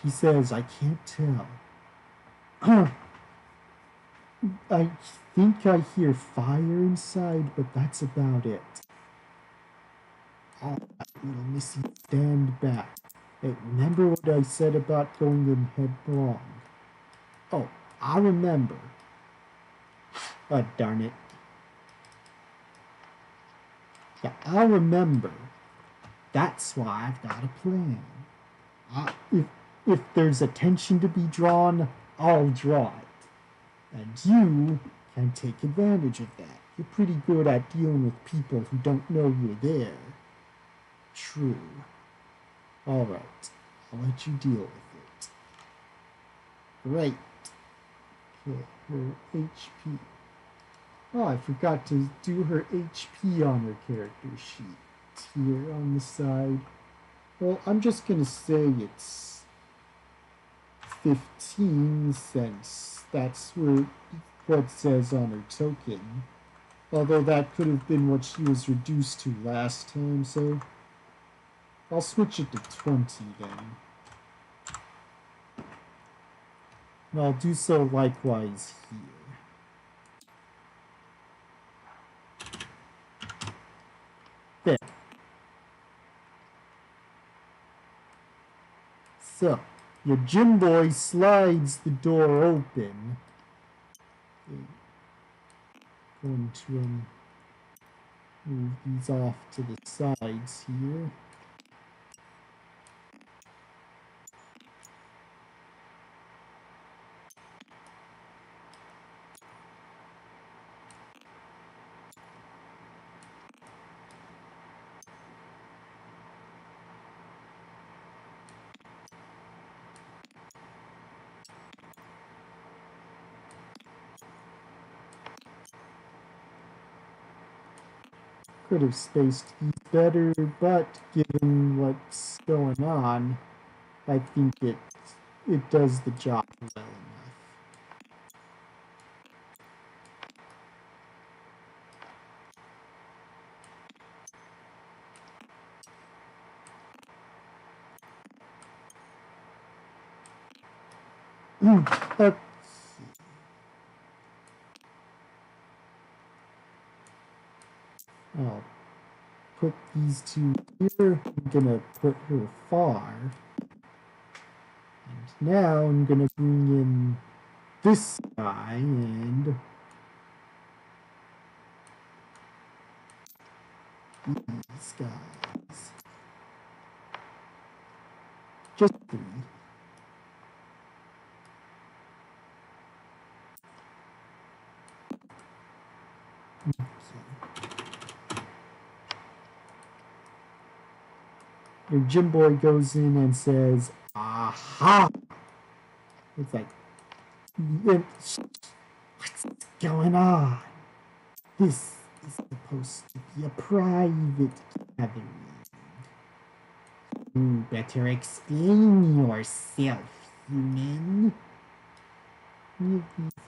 She says, I can't tell. I think I hear fire inside, but that's about it. All right, little missy, stand back. Hey, remember what I said about going in headlong? Oh, I remember. Oh, darn it. Yeah, I remember. That's why I've got a plan. If there's attention to be drawn, I'll draw it. And you can take advantage of that. You're pretty good at dealing with people who don't know you're there. True. Alright, I'll let you deal with it. Great. Okay, her HP. Oh, I forgot to do her HP on her character sheet here on the side. Well, I'm just going to say it's 15 since that's what it says on her token. Although that could have been what she was reduced to last time, so I'll switch it to 20 then. And I'll do so likewise here. There. So, your gym boy slides the door open. Okay. Going to move these off to the sides here. Could have spaced these better, but given what's going on, I think it does the job well enough. Let's see. I'll put these two here. I'm gonna put her far. And now I'm gonna bring in this guy and these guys. Just 3. Okay. Your gym boy goes in and says, aha! It's like, what's going on? This is supposed to be a private gathering. You better explain yourself, human.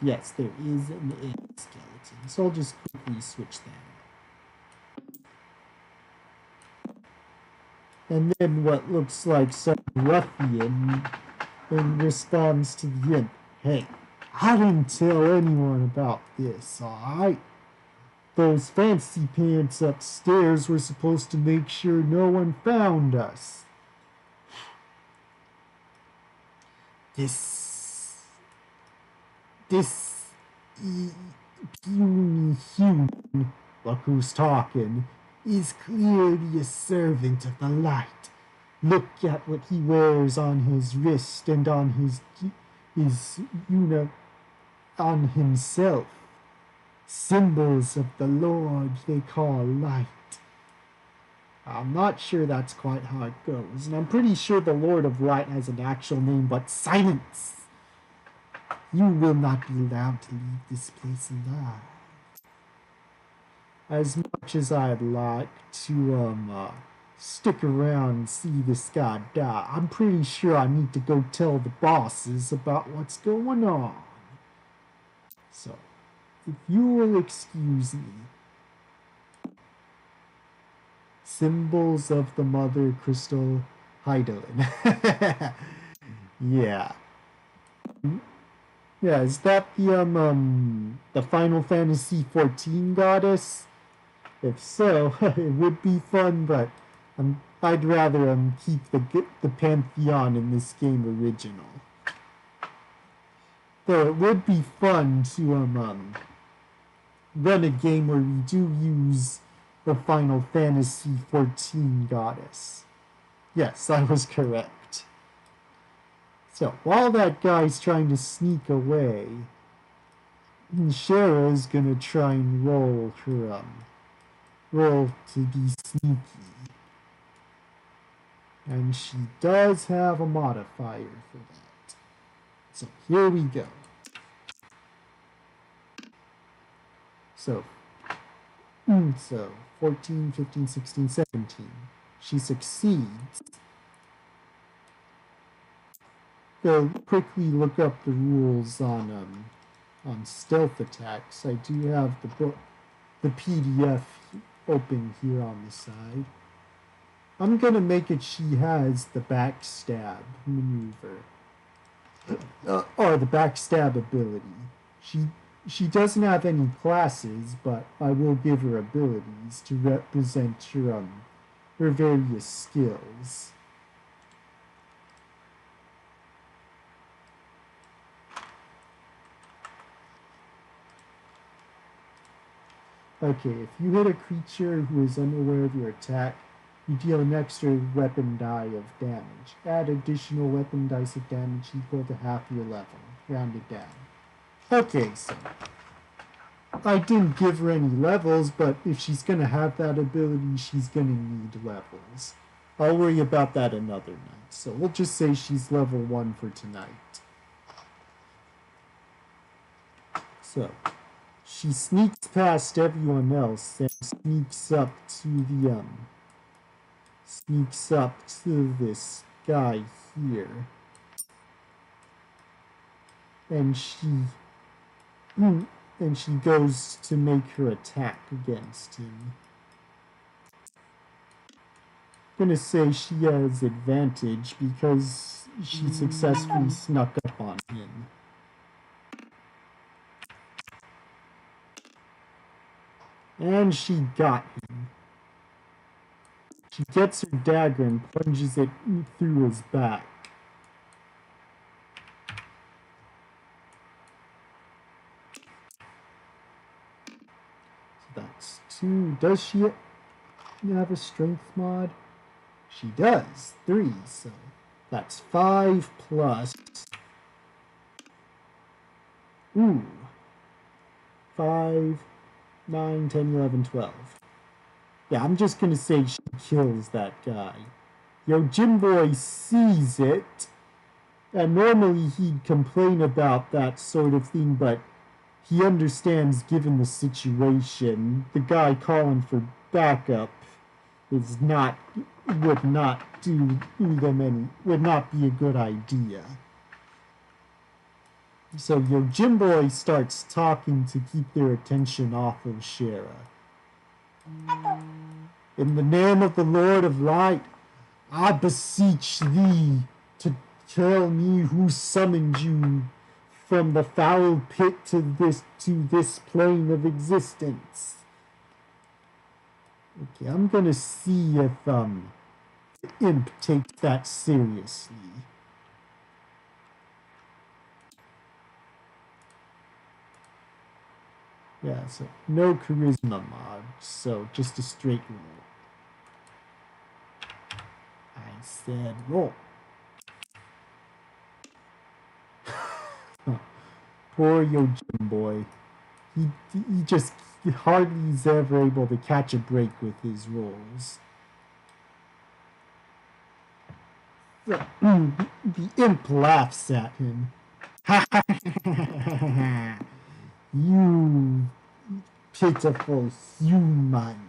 Yes, there is an egg skeleton, so I'll just quickly switch that. And then what looks like some ruffian in response to the imp. Hey, I didn't tell anyone about this, alright? Those fancy pants upstairs were supposed to make sure no one found us. This puny human, look who's talking, is clearly a servant of the light. Look at what he wears on his wrist and on on himself. Symbols of the Lord they call light. I'm not sure that's quite how it goes, and I'm pretty sure the Lord of Light has an actual name, but silence! You will not be allowed to leave this place alive. As much as I'd like to, stick around and see this guy die, I'm pretty sure I need to go tell the bosses about what's going on. So, if you will excuse me. Symbols of the Mother Crystal Heidelin. Yeah. Yeah, is that the Final Fantasy XIV goddess? If so, it would be fun, but I'd rather keep the Pantheon in this game original. Though it would be fun to run a game where we do use the Final Fantasy XIV goddess. Yes, I was correct. So, while that guy's trying to sneak away, Shara's gonna try and roll to be sneaky. And she does have a modifier for that. So, here we go. So 14, 15, 16, 17. She succeeds. Go quickly look up the rules on stealth attacks. I do have the PDF open here on the side. I'm gonna make it she has the backstab maneuver. Or the backstab ability. She doesn't have any classes, but I will give her abilities to represent her various skills. Okay, if you hit a creature who is unaware of your attack, you deal an extra weapon die of damage. Add additional weapon dice of damage equal to half your level, rounded down. Okay, so I didn't give her any levels, but if she's gonna have that ability, she's gonna need levels. I'll worry about that another night, so we'll just say she's level 1 for tonight. So, she sneaks past everyone else and sneaks up to this guy here. And she goes to make her attack against him. I'm gonna say she has advantage because she successfully snuck up on him. And she got him. She gets her dagger and plunges it through his back. So that's 2. Does she have a strength mod? She does. 3. So that's 5 plus. 5, 9, 10, 11, 12. Yeah, I'm just gonna say she kills that guy. Yo, Jimboy sees it, and normally he'd complain about that sort of thing, but he understands, given the situation, the guy calling for backup is not would not would not be a good idea. So Yojimboy starts talking to keep their attention off of Shara. In the name of the Lord of Light, I beseech thee to tell me who summoned you from the foul pit to this plane of existence. Okay, I'm gonna see if the imp takes that seriously. Yeah, so no charisma mod, so just a straight roll. I said roll. Poor Yojimboy. He just hardly is ever able to catch a break with his rolls. The imp laughs at him. You pitiful human.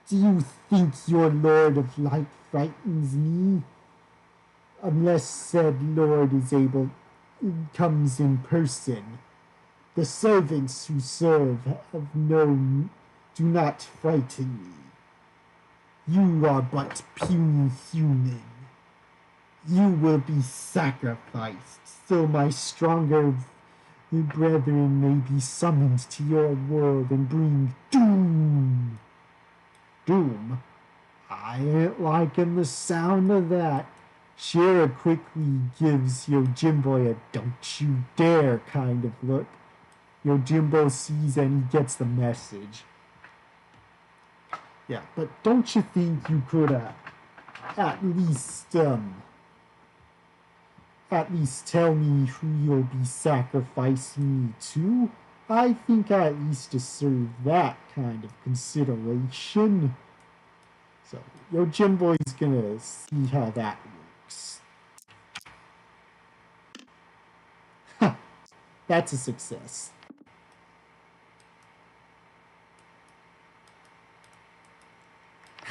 Do you think your Lord of Light frightens me? Unless said Lord comes in person. The servants who serve do not frighten me. You are but puny human. You will be sacrificed, so my stronger brethren may be summoned to your world and bring doom. Doom? I ain't liking the sound of that. Shara quickly gives Yojimboy a don't you dare kind of look. Yojimbo sees and he gets the message. Yeah, but don't you think you could at least tell me who you'll be sacrificing me to? I think I at least deserve that kind of consideration. So Yojimboy's gonna see how that works. That's a success.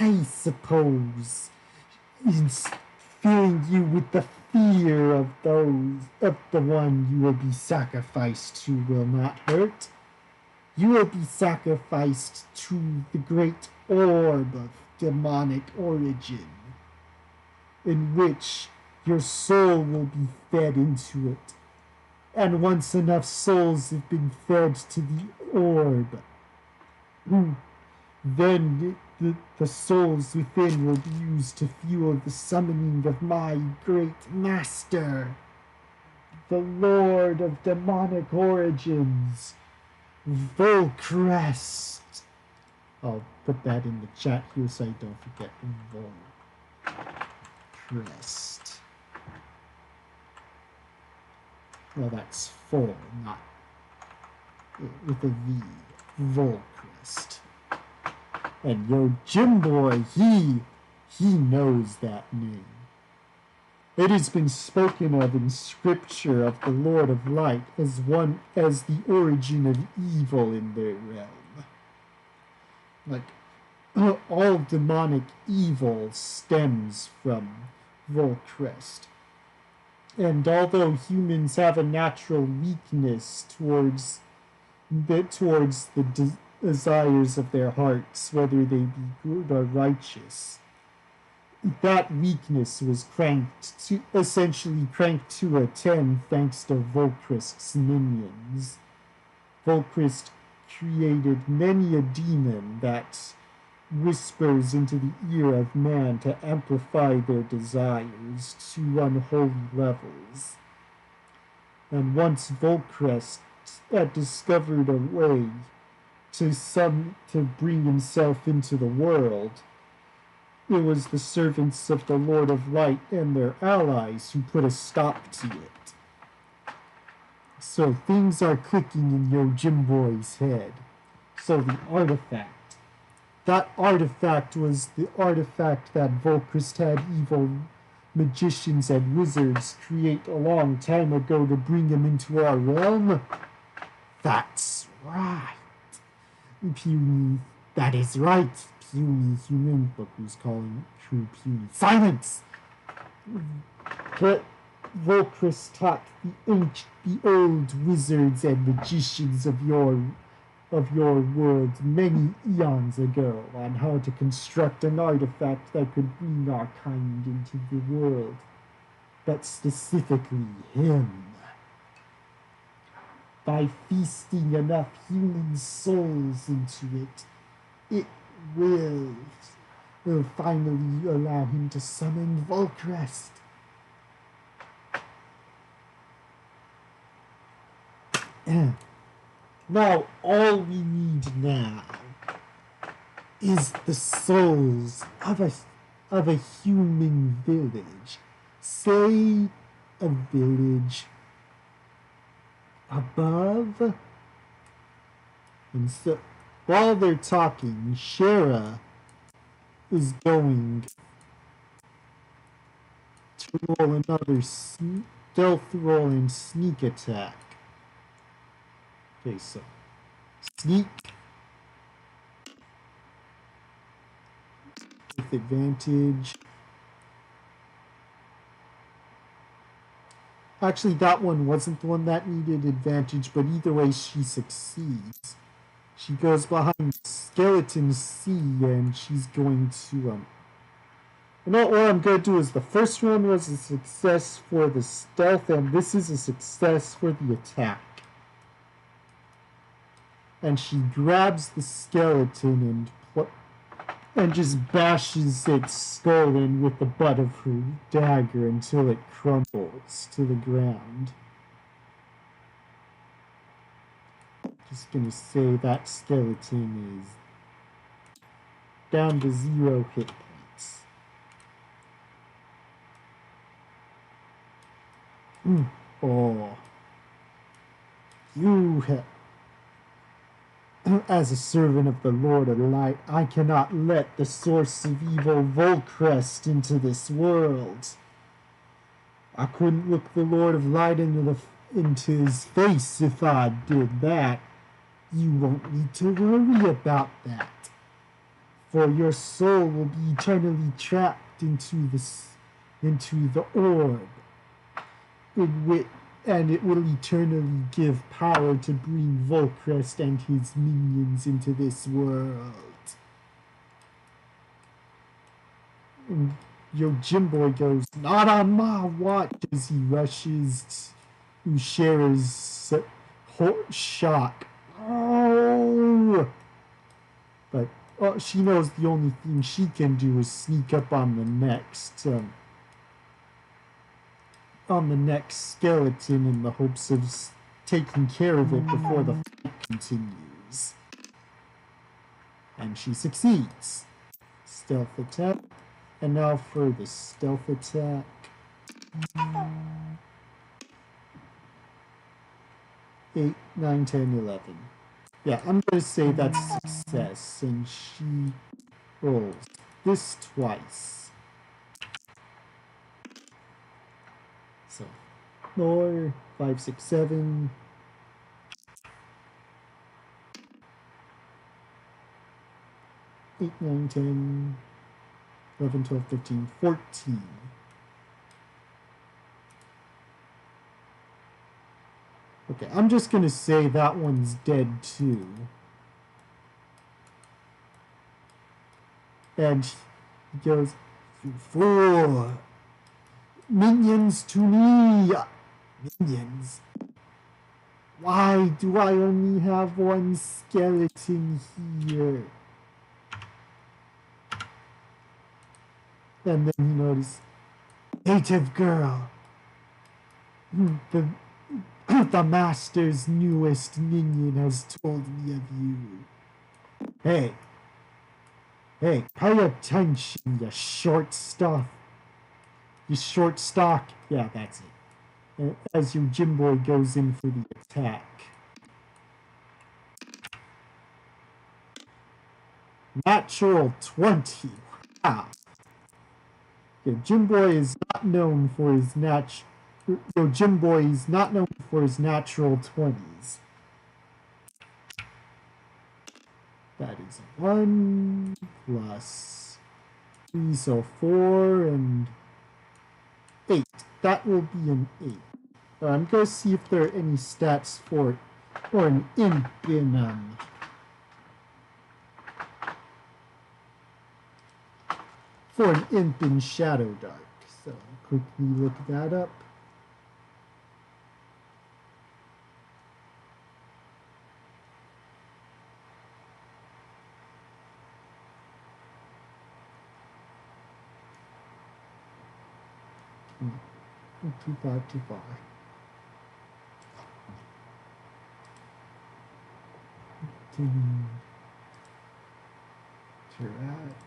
I suppose it's filling you with the fear of the one you will be sacrificed to will not hurt. You will be sacrificed to the great orb of demonic origin, in which your soul will be fed into it. And once enough souls have been fed to the orb, then the souls within will be used to fuel the summoning of my great master, the Lord of Demonic Origins, Volcrest. I'll put that in the chat here so I don't forget. Volcrest. Well, that's 4, not with a V. Volcrest. And Yojimboy, he knows that name. It has been spoken of in scripture of the Lord of Light as the origin of evil in their realm. Like, all demonic evil stems from Volcrest. And although humans have a natural weakness towards the desires of their hearts, whether they be good or righteous, that weakness was essentially cranked to a 10 thanks to Volcrest's minions. Volcrest created many a demon that whispers into the ear of man to amplify their desires to unholy levels. And once Volcrest had discovered a way to bring himself into the world, it was the servants of the Lord of Light and their allies who put a stop to it. So things are clicking in Yojimboy's head. So the artifact. That artifact was the artifact that Volcrest had evil magicians and wizards create a long time ago to bring him into our realm. That's right. Puny. That is right. Puny human. Look who's calling true puny. Silence! But Volcrus taught the old wizards and magicians of your world many eons ago on how to construct an artifact that could bring our kind into the world. But specifically him. By feasting enough human souls into it, it will finally allow him to summon Volcrest. Now, all we need now is the souls of a human village. Say a village above. And so, while they're talking, Shara is going to roll another stealth roll and sneak attack. Okay, so sneak with advantage. Actually, that one wasn't the one that needed advantage, but either way, she succeeds. She goes behind Skeleton C, and she's going to, you know what I'm going to do is the first one was a success for the stealth, and this is a success for the attack. And she grabs the skeleton and just bashes its skull in with the butt of her dagger until it crumbles to the ground. Just gonna say that skeleton is down to 0 hit points. Oh. You have... As a servant of the Lord of Light, I cannot let the source of evil Volcrest into this world. I couldn't look the Lord of Light into his face if I did that. You won't need to worry about that, for your soul will be eternally trapped into the orb, and it will eternally give power to bring Volcrest and his minions into this world. And Jimboy goes, "Not on my watch," as he rushes to Shara's shock. Oh! But she knows the only thing she can do is sneak up on the next skeleton in the hopes of taking care of it before the fight continues. And she succeeds. Stealth attack. And now for the stealth attack. 8, 9, 10, 11. Yeah, I'm going to say that's a success. And she rolls this twice. So, 4, 5, 6, 7. 8, 9, 10, 11, 12, 13, 14. Okay, I'm just going to say that one's dead too. And he goes, "You fool! Minions to me! Minions? Why do I only have one skeleton here?" And then he noticed, "Native girl, the master's newest minion has told me of you. Hey, pay attention, you short stuff. You short stock." Yeah, that's it. As your Jimboy goes in for the attack. Natural 20. Wow. Yeah, Jimboy is not known for his natural 20s. That is 1 plus 3, so 4 and 8. That will be an 8. I'm going to see if there are any stats for an imp in Shadow Dark. So quickly look that up. Too far, too far. Interact.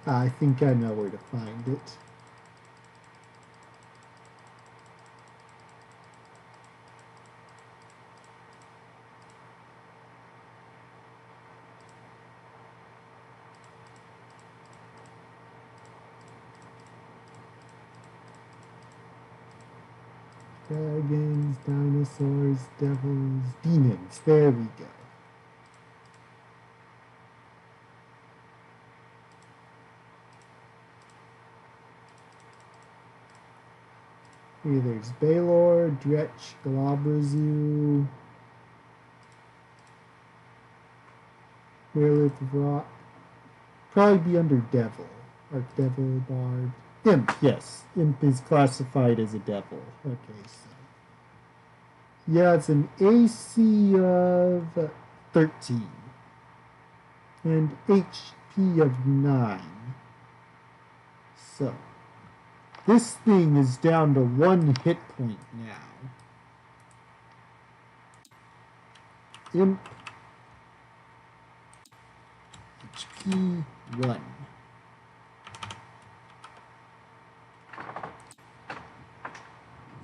I think I know where to find it. Dragons, dinosaurs, devils, demons. There we go. Okay, there's Baylor, Dretch, Galabrazu, Lilith, Rock. Probably be under Devil. Archdevil, Bard. Imp, yes. Imp is classified as a devil. Okay, so. Yeah, it's an AC of 13. And HP of 9. So. This thing is down to 1 hit point now. Imp. HP 1.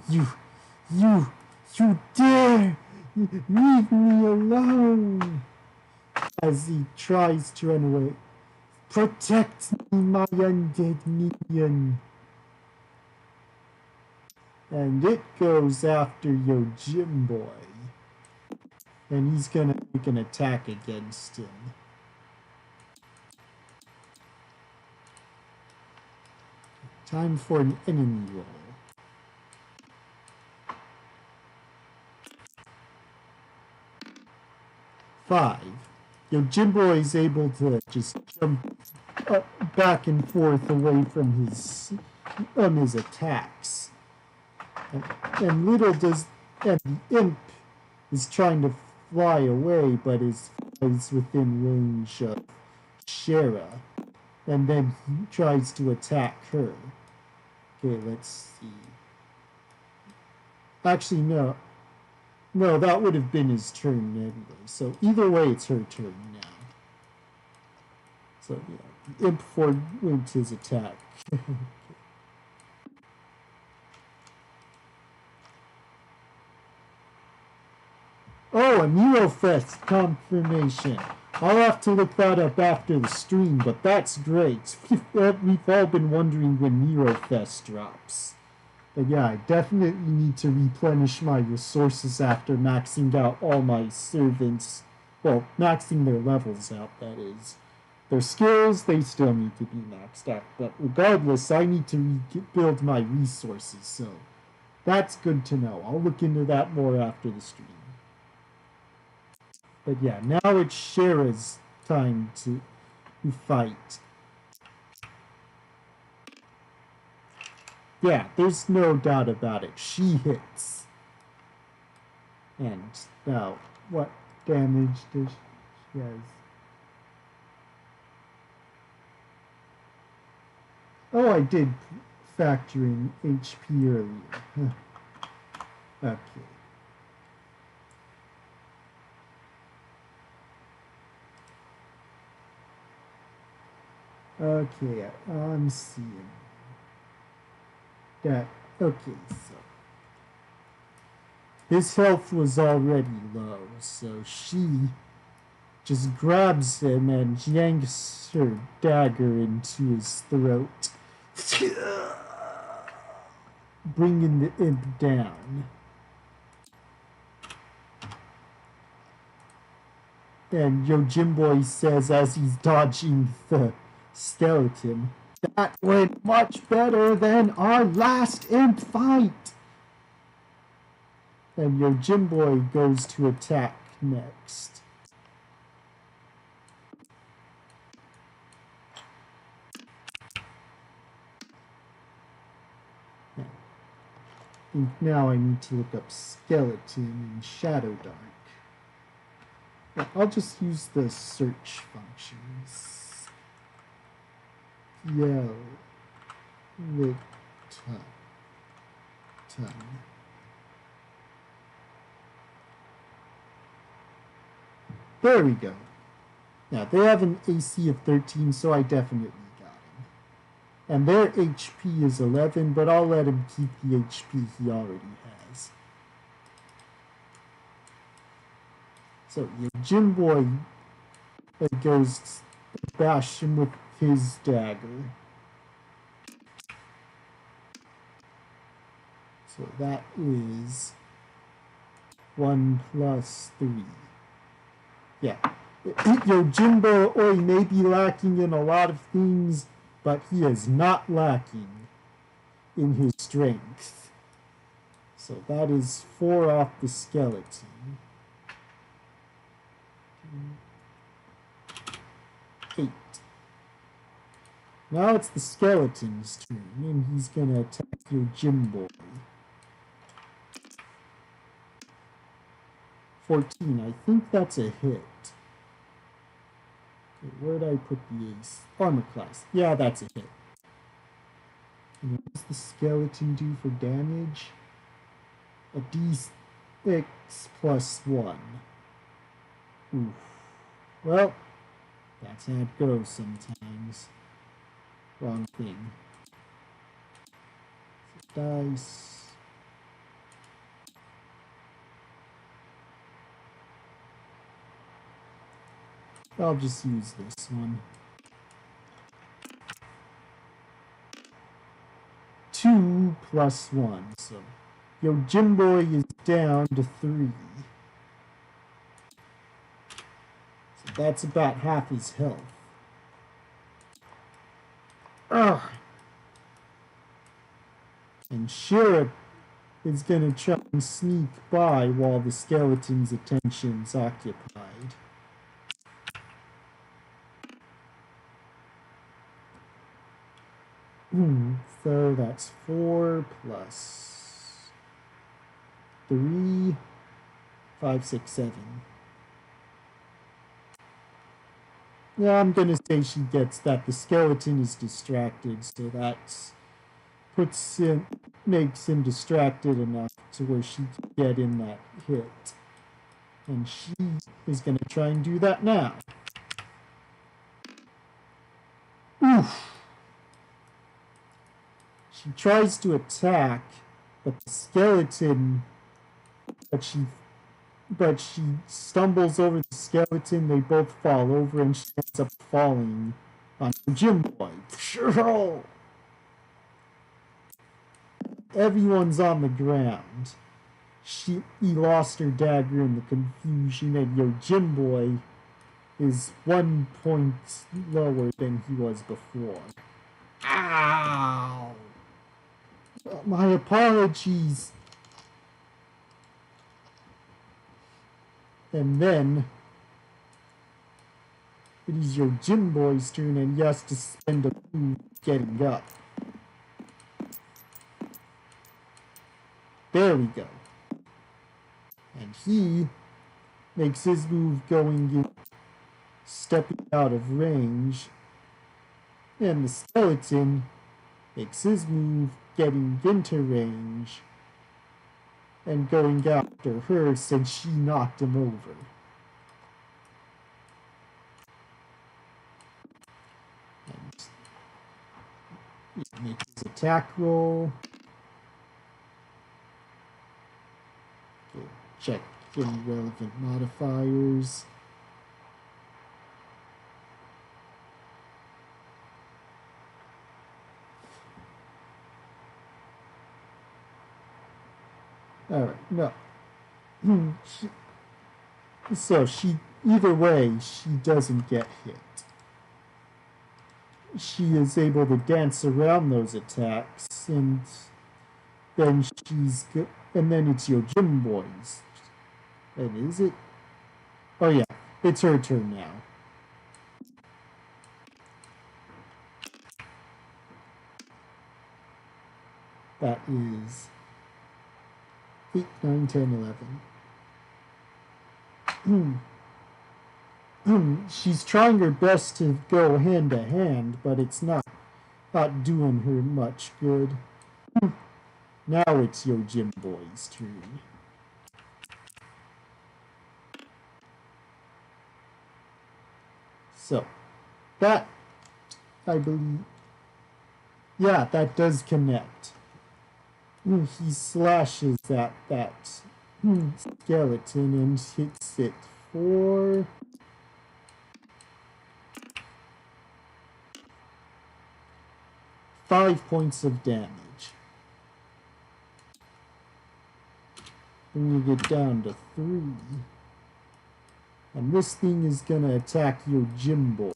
You dare! Leave me alone! As he tries to run away. Protect me, my undead minion! And it goes after your gym boy. And he's gonna make an attack against him. Time for an enemy roll. 5. Your gym boy is able to just jump back and forth away from his attacks. And little does, and the imp is trying to fly away, but flies within range of Shara, and then he tries to attack her. Okay, let's see. Actually, no, that would have been his turn anyway. So either way, it's her turn now. So yeah, the imp wins his attack. Oh, a Neurofest confirmation. I'll have to look that up after the stream, but that's great. We've all been wondering when Neurofest drops. But yeah, I definitely need to replenish my resources after maxing out all my servants. Well, maxing their levels out, that is. Their skills, they still need to be maxed out. But regardless, I need to rebuild my resources, so that's good to know. I'll look into that more after the stream. But yeah, now it's Shara's time to fight. Yeah, there's no doubt about it. She hits. And now, what damage does she has? Oh, I did factor in HP earlier. Okay. Okay, I'm seeing that. Okay, so his health was already low, so she just grabs him and yanks her dagger into his throat, bringing the imp down. And Yojimbo says as he's dodging the skeleton, "That went much better than our last imp fight." And Yojimbo goes to attack next. I think now I need to look up skeleton in Shadow Dark. I'll just use the search functions. Yell. Lit. Ton. There we go. Now, they have an AC of 13, so I definitely got him. And their HP is 11, but I'll let him keep the HP he already has. So, Yojimbo goes to bash him with his dagger. So that is 1 + 3. Yeah. Yojimbo may be lacking in a lot of things, but he is not lacking in his strength. So that is 4 off the skeleton. 8. Now it's the skeleton's turn, and he's gonna attack Yojimbo. 14. I think that's a hit. Okay, where did I put the ace? Armor class. Yeah, that's a hit. And what does the skeleton do for damage? A d6 + 1. Oof. Well, that's how it goes sometimes. Wrong thing. Dice. I'll just use this one. 2 + 1. So Yojimbo is down to 3. So that's about half his health. Ugh. And Shira is going to try and sneak by while the skeleton's attention's occupied. So that's 4 + 3, 5, 6, 7. Yeah, I'm gonna say she gets that. The skeleton is distracted, so that makes him distracted enough to where she can get in that hit. And she is gonna try and do that now. Oof. She tries to attack, but the skeleton, but she stumbles over the skeleton, they both fall over, and she ends up falling on the gym boy. Everyone's on the ground. He lost her dagger in the confusion, and Yojimbo is 1 point lower than he was before. Ow! My apologies. And then it is Yojimbo's turn, and he has to spend a move getting up. There we go. And he makes his move going in, stepping out of range. And the skeleton makes his move getting into range and going after her since she knocked him over. And he makes his attack roll. Check any relevant modifiers. Alright, no. So either way, she doesn't get hit. She is able to dance around those attacks, and then and then it's your gym boys. And is it? Oh yeah, it's her turn now. That is 8, 9, 10, 11. She's trying her best to go hand to hand, but it's not doing her much good. Now it's your gym boy's turn. So, that, I believe, yeah, that does connect. He slashes at that skeleton and hits it for 5 points of damage. Bringing it down to 3. And this thing is gonna attack your gym boy.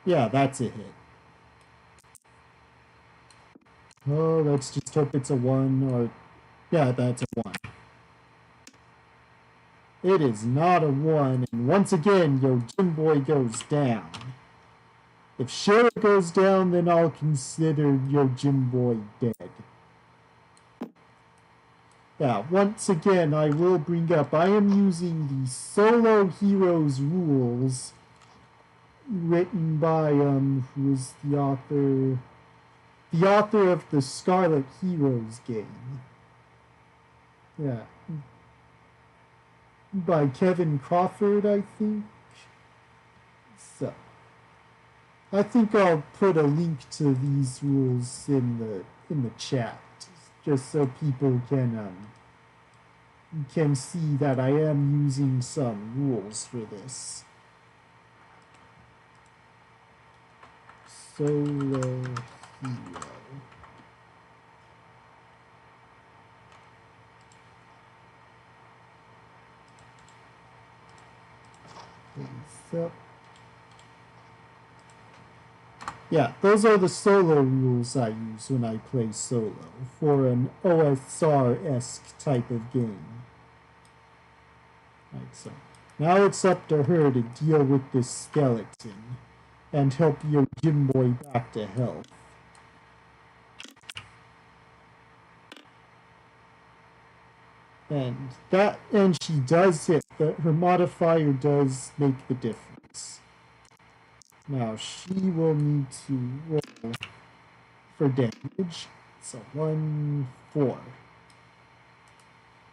Yeah, that's a hit. Oh, let's just hope it's a 1 or... Yeah, that's a 1. It is not a 1, and once again, your gym boy goes down. If Shara goes down, then I'll consider your gym boy dead. Yeah, once again, I will bring up, I am using the Solo Heroes rules written by, who is the author? The author of the Scarlet Heroes game. Yeah. By Kevin Crawford, I think. So, I think I'll put a link to these rules in the chat, just so people can see that I am using some rules for this. Solo Hero. So, yeah, those are the solo rules I use when I play solo for an OSR-esque type of game. Like so. Now it's up to her to deal with this skeleton and help your gym boy back to health. And she does hit, her modifier does make the difference. Now she will need to roll for damage. So 1, 4.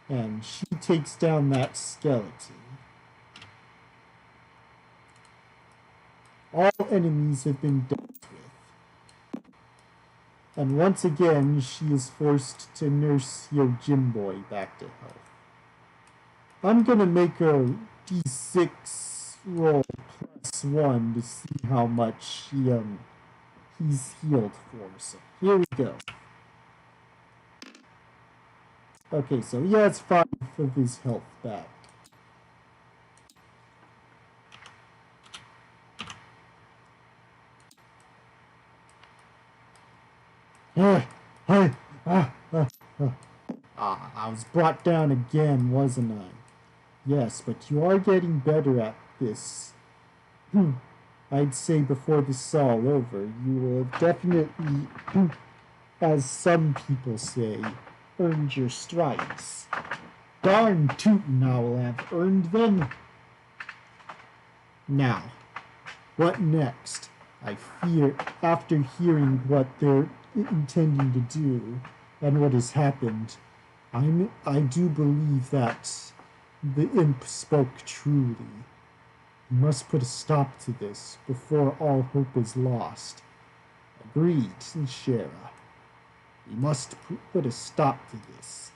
And she takes down that skeleton. All enemies have been dealt with. And once again, she is forced to nurse your gym boy back to health. I'm gonna make a d6 roll plus 1 to see how much he's healed for. So here we go. Okay, so he has 5 of his health back. I was brought down again, wasn't I? Yes, but you are getting better at this. I'd say before this is all over, you will have definitely, as some people say, earned your stripes. Darn tootin', I will have earned them. Now, what next? I fear, after hearing what they're intending to do and what has happened, I do believe that the imp spoke truly. We must put a stop to this before all hope is lost. Agreed, Shara. We must put a stop to this.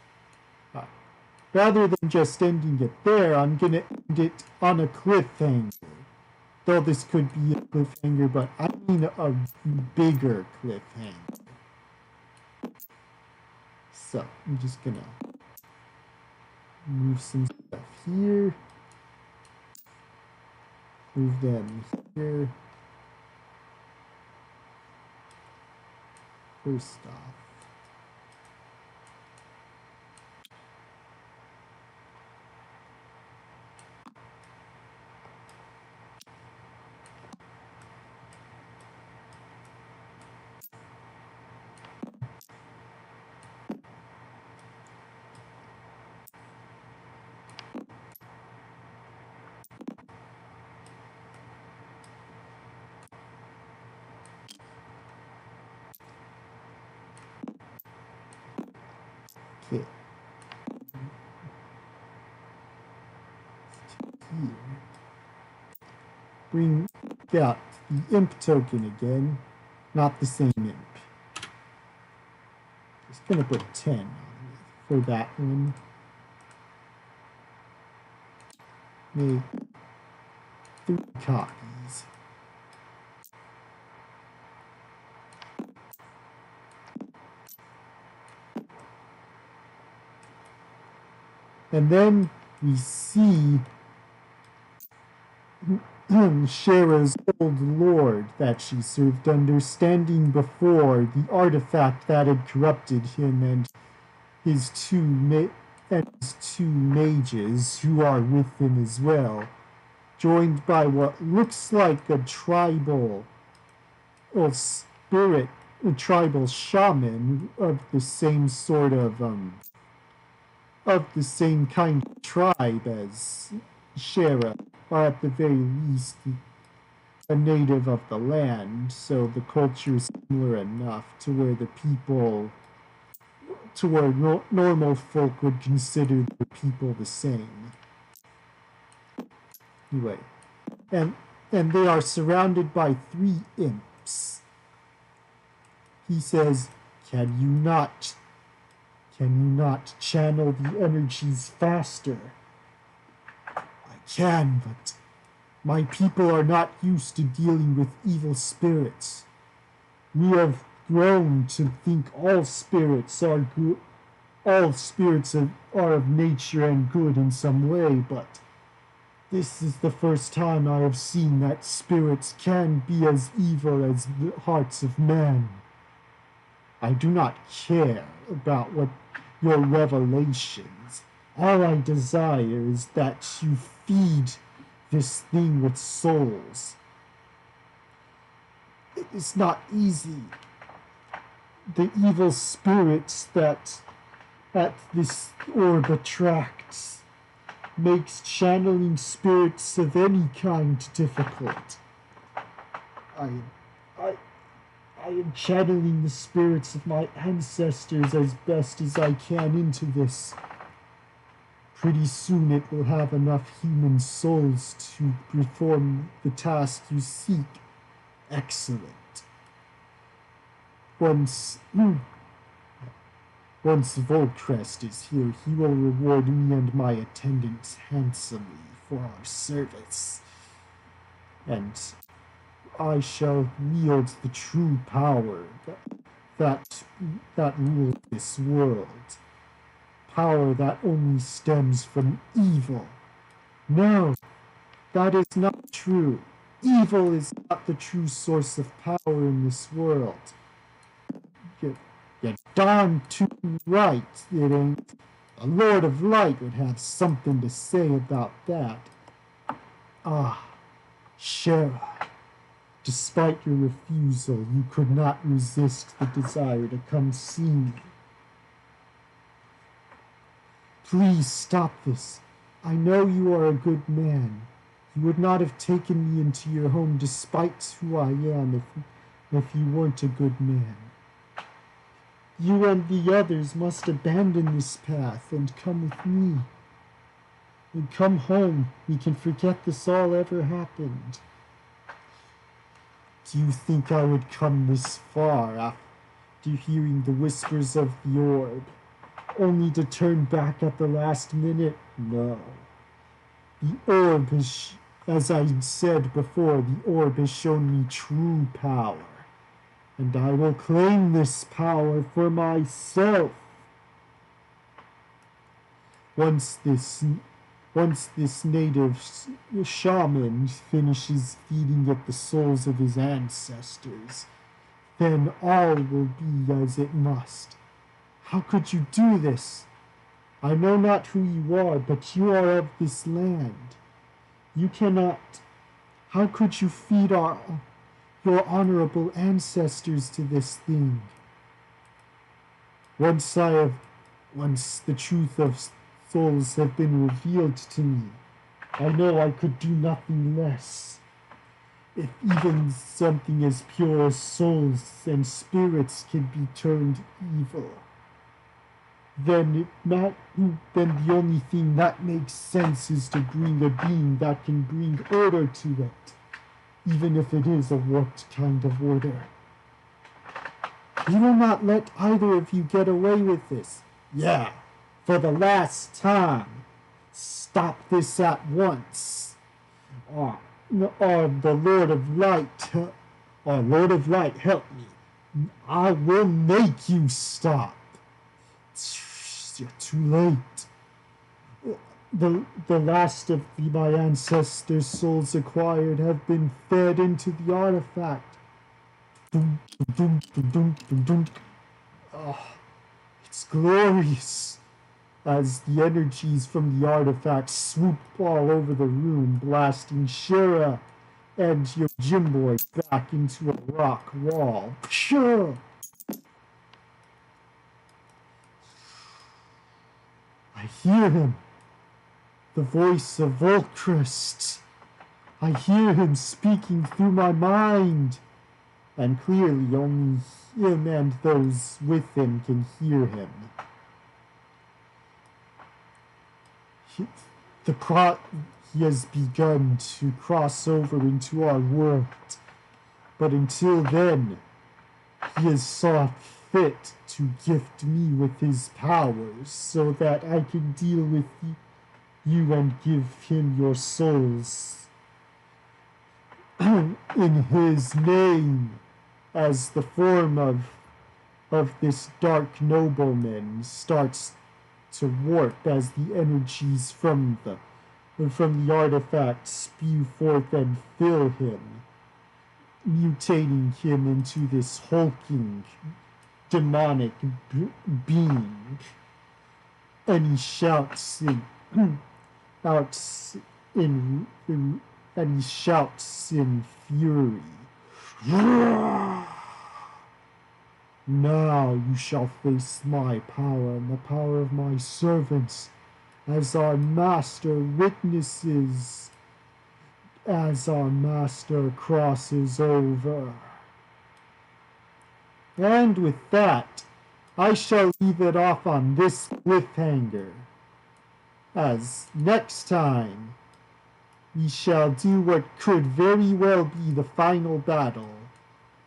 Rather than just ending it there, I'm gonna end it on a cliffhanger. Though this could be a cliffhanger, but I mean a bigger cliffhanger. So, I'm just gonna move some stuff here. Move them here. First off. Okay. Here. Bring out the imp token again. Not the same imp. Just gonna put 10 on it for that one. Make 3 copies. And then we see Shera's old lord that she served under standing before the artifact that had corrupted him and his two mages who are with him as well, joined by what looks like a tribal spirit, a tribal shaman of the same sort of the same kind of tribe as Shera, or at the very least a native of the land, so the culture is similar enough to where the people, to where normal folk would consider the people the same. Anyway, and they are surrounded by 3 imps. He says, Can you not channel the energies faster? I can, but my people are not used to dealing with evil spirits. We have grown to think all spirits are good. All spirits are of nature and good in some way, but this is the first time I have seen that spirits can be as evil as the hearts of men. I do not care about what your revelations. All I desire is that you feed this thing with souls. It is not easy. The evil spirits that this orb attracts makes channeling spirits of any kind difficult. I am channeling the spirits of my ancestors as best as I can into this. Pretty soon it will have enough human souls to perform the task you seek. Excellent. Once Volcrest is here, he will reward me and my attendants handsomely for our service. And I shall wield the true power that rules this world. Power that only stems from evil. No, that is not true. Evil is not the true source of power in this world. You're darn too right, it ain't. A Lord of Light would have something to say about that. Ah, Shera. Despite your refusal, you could not resist the desire to come see me. Please stop this. I know you are a good man. You would not have taken me into your home despite who I am if you weren't a good man. You and the others must abandon this path and come with me. And come home. We can forget this all ever happened. Do you think I would come this far after hearing the whispers of the orb, only to turn back at the last minute? No. The orb has As I said before, the orb has shown me true power, and I will claim this power for myself. Once this native shaman finishes feeding it the souls of his ancestors, then all will be as it must. How could you do this? I know not who you are, but you are of this land. You cannot. How could you feed your honorable ancestors to this thing? Once the truth of souls have been revealed to me, I know I could do nothing less. If even something as pure as souls and spirits can be turned evil, then the only thing that makes sense is to bring a being that can bring order to it, even if it is a warped kind of order. You will not let either of you get away with this. Yeah, for the last time. Stop this at once. The Lord of Light, Lord of Light, help me. I will make you stop. You're too late. The last of my ancestors' souls acquired have been fed into the artifact. Oh, it's glorious. As the energies from the artifact swoop all over the room, blasting Shira and your Jimboy back into a rock wall. Sure. I hear him. The voice of Volcrest. I hear him speaking through my mind. And clearly only him and those with him can hear him. He has begun to cross over into our world. But until then, he has sought fit to gift me with his powers so that I can deal with you and give him your souls in his name, as the form of this dark nobleman starts to warp as the energies from the artifact spew forth and fill him, mutating him into this hulking demonic being. And he shouts in fury. Now you shall face my power and the power of my servants as our master witnesses, as our master crosses over. And with that, I shall leave it off on this cliffhanger, as next time we shall do what could very well be the final battle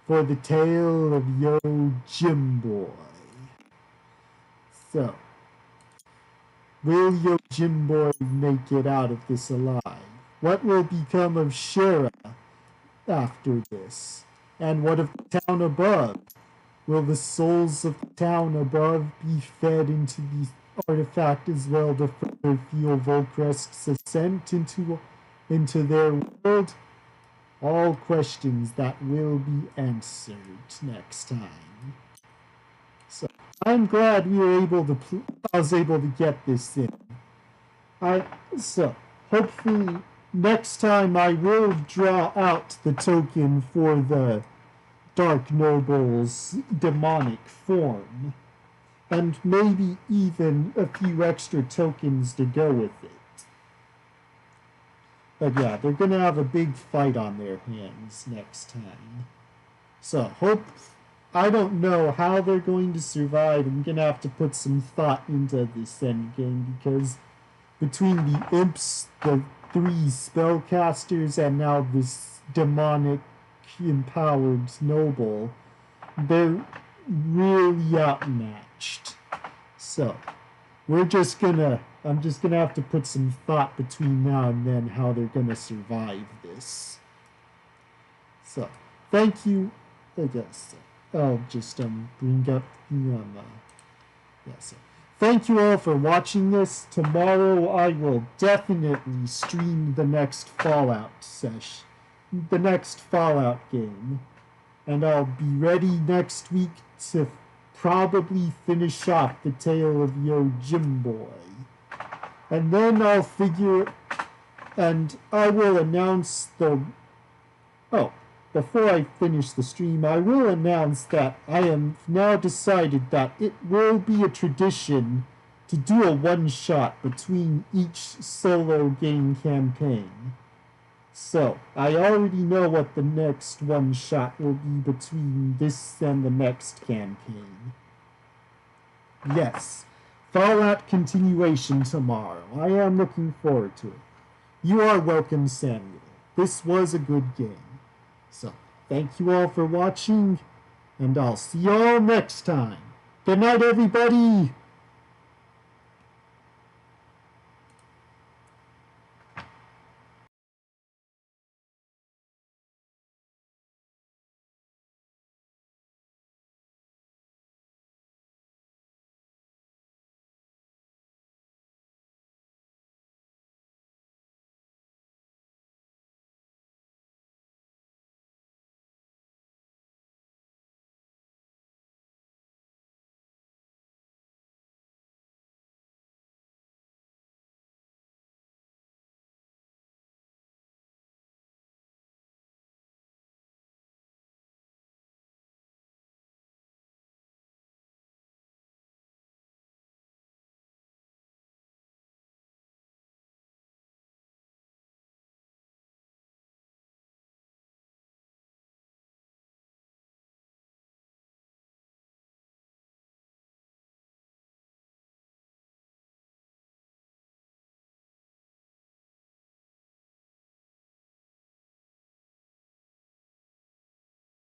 for the tale of Yo Jimboy. So, will Yo Jimboy make it out of this alive? What will become of Shira after this? And what of the town above? Will the souls of the town above be fed into the artifact as well to further fuel Volcrest's ascent into their world? All questions that will be answered next time. So I'm glad I was able to get this in. So hopefully next time I will draw out the token for the Dark Noble's demonic form, and maybe even a few extra tokens to go with it. But yeah, they're gonna have a big fight on their hands next time. So I don't know how they're going to survive. I'm gonna have to put some thought into this endgame, because between the imps, the 3 spellcasters, and now this demonic empowered noble, they're really outmatched. So we're just gonna I'm just gonna have to put some thought between now and then how they're gonna survive this. So, thank you. I guess I'll just bring up the so thank you all for watching this. Tomorrow I will definitely stream the next Fallout game, and I'll be ready next week to probably finish off the tale of Yo Jim Boy. And then I will announce before I finish the stream, I will announce that I am now decided that it will be a tradition to do a one-shot between each solo game campaign. So, I already know what the next one-shot will be between this and the next campaign. Yes, Fallout continuation tomorrow. I am looking forward to it. You are welcome, Samuel. This was a good game. So, thank you all for watching, and I'll see you all next time. Good night, everybody!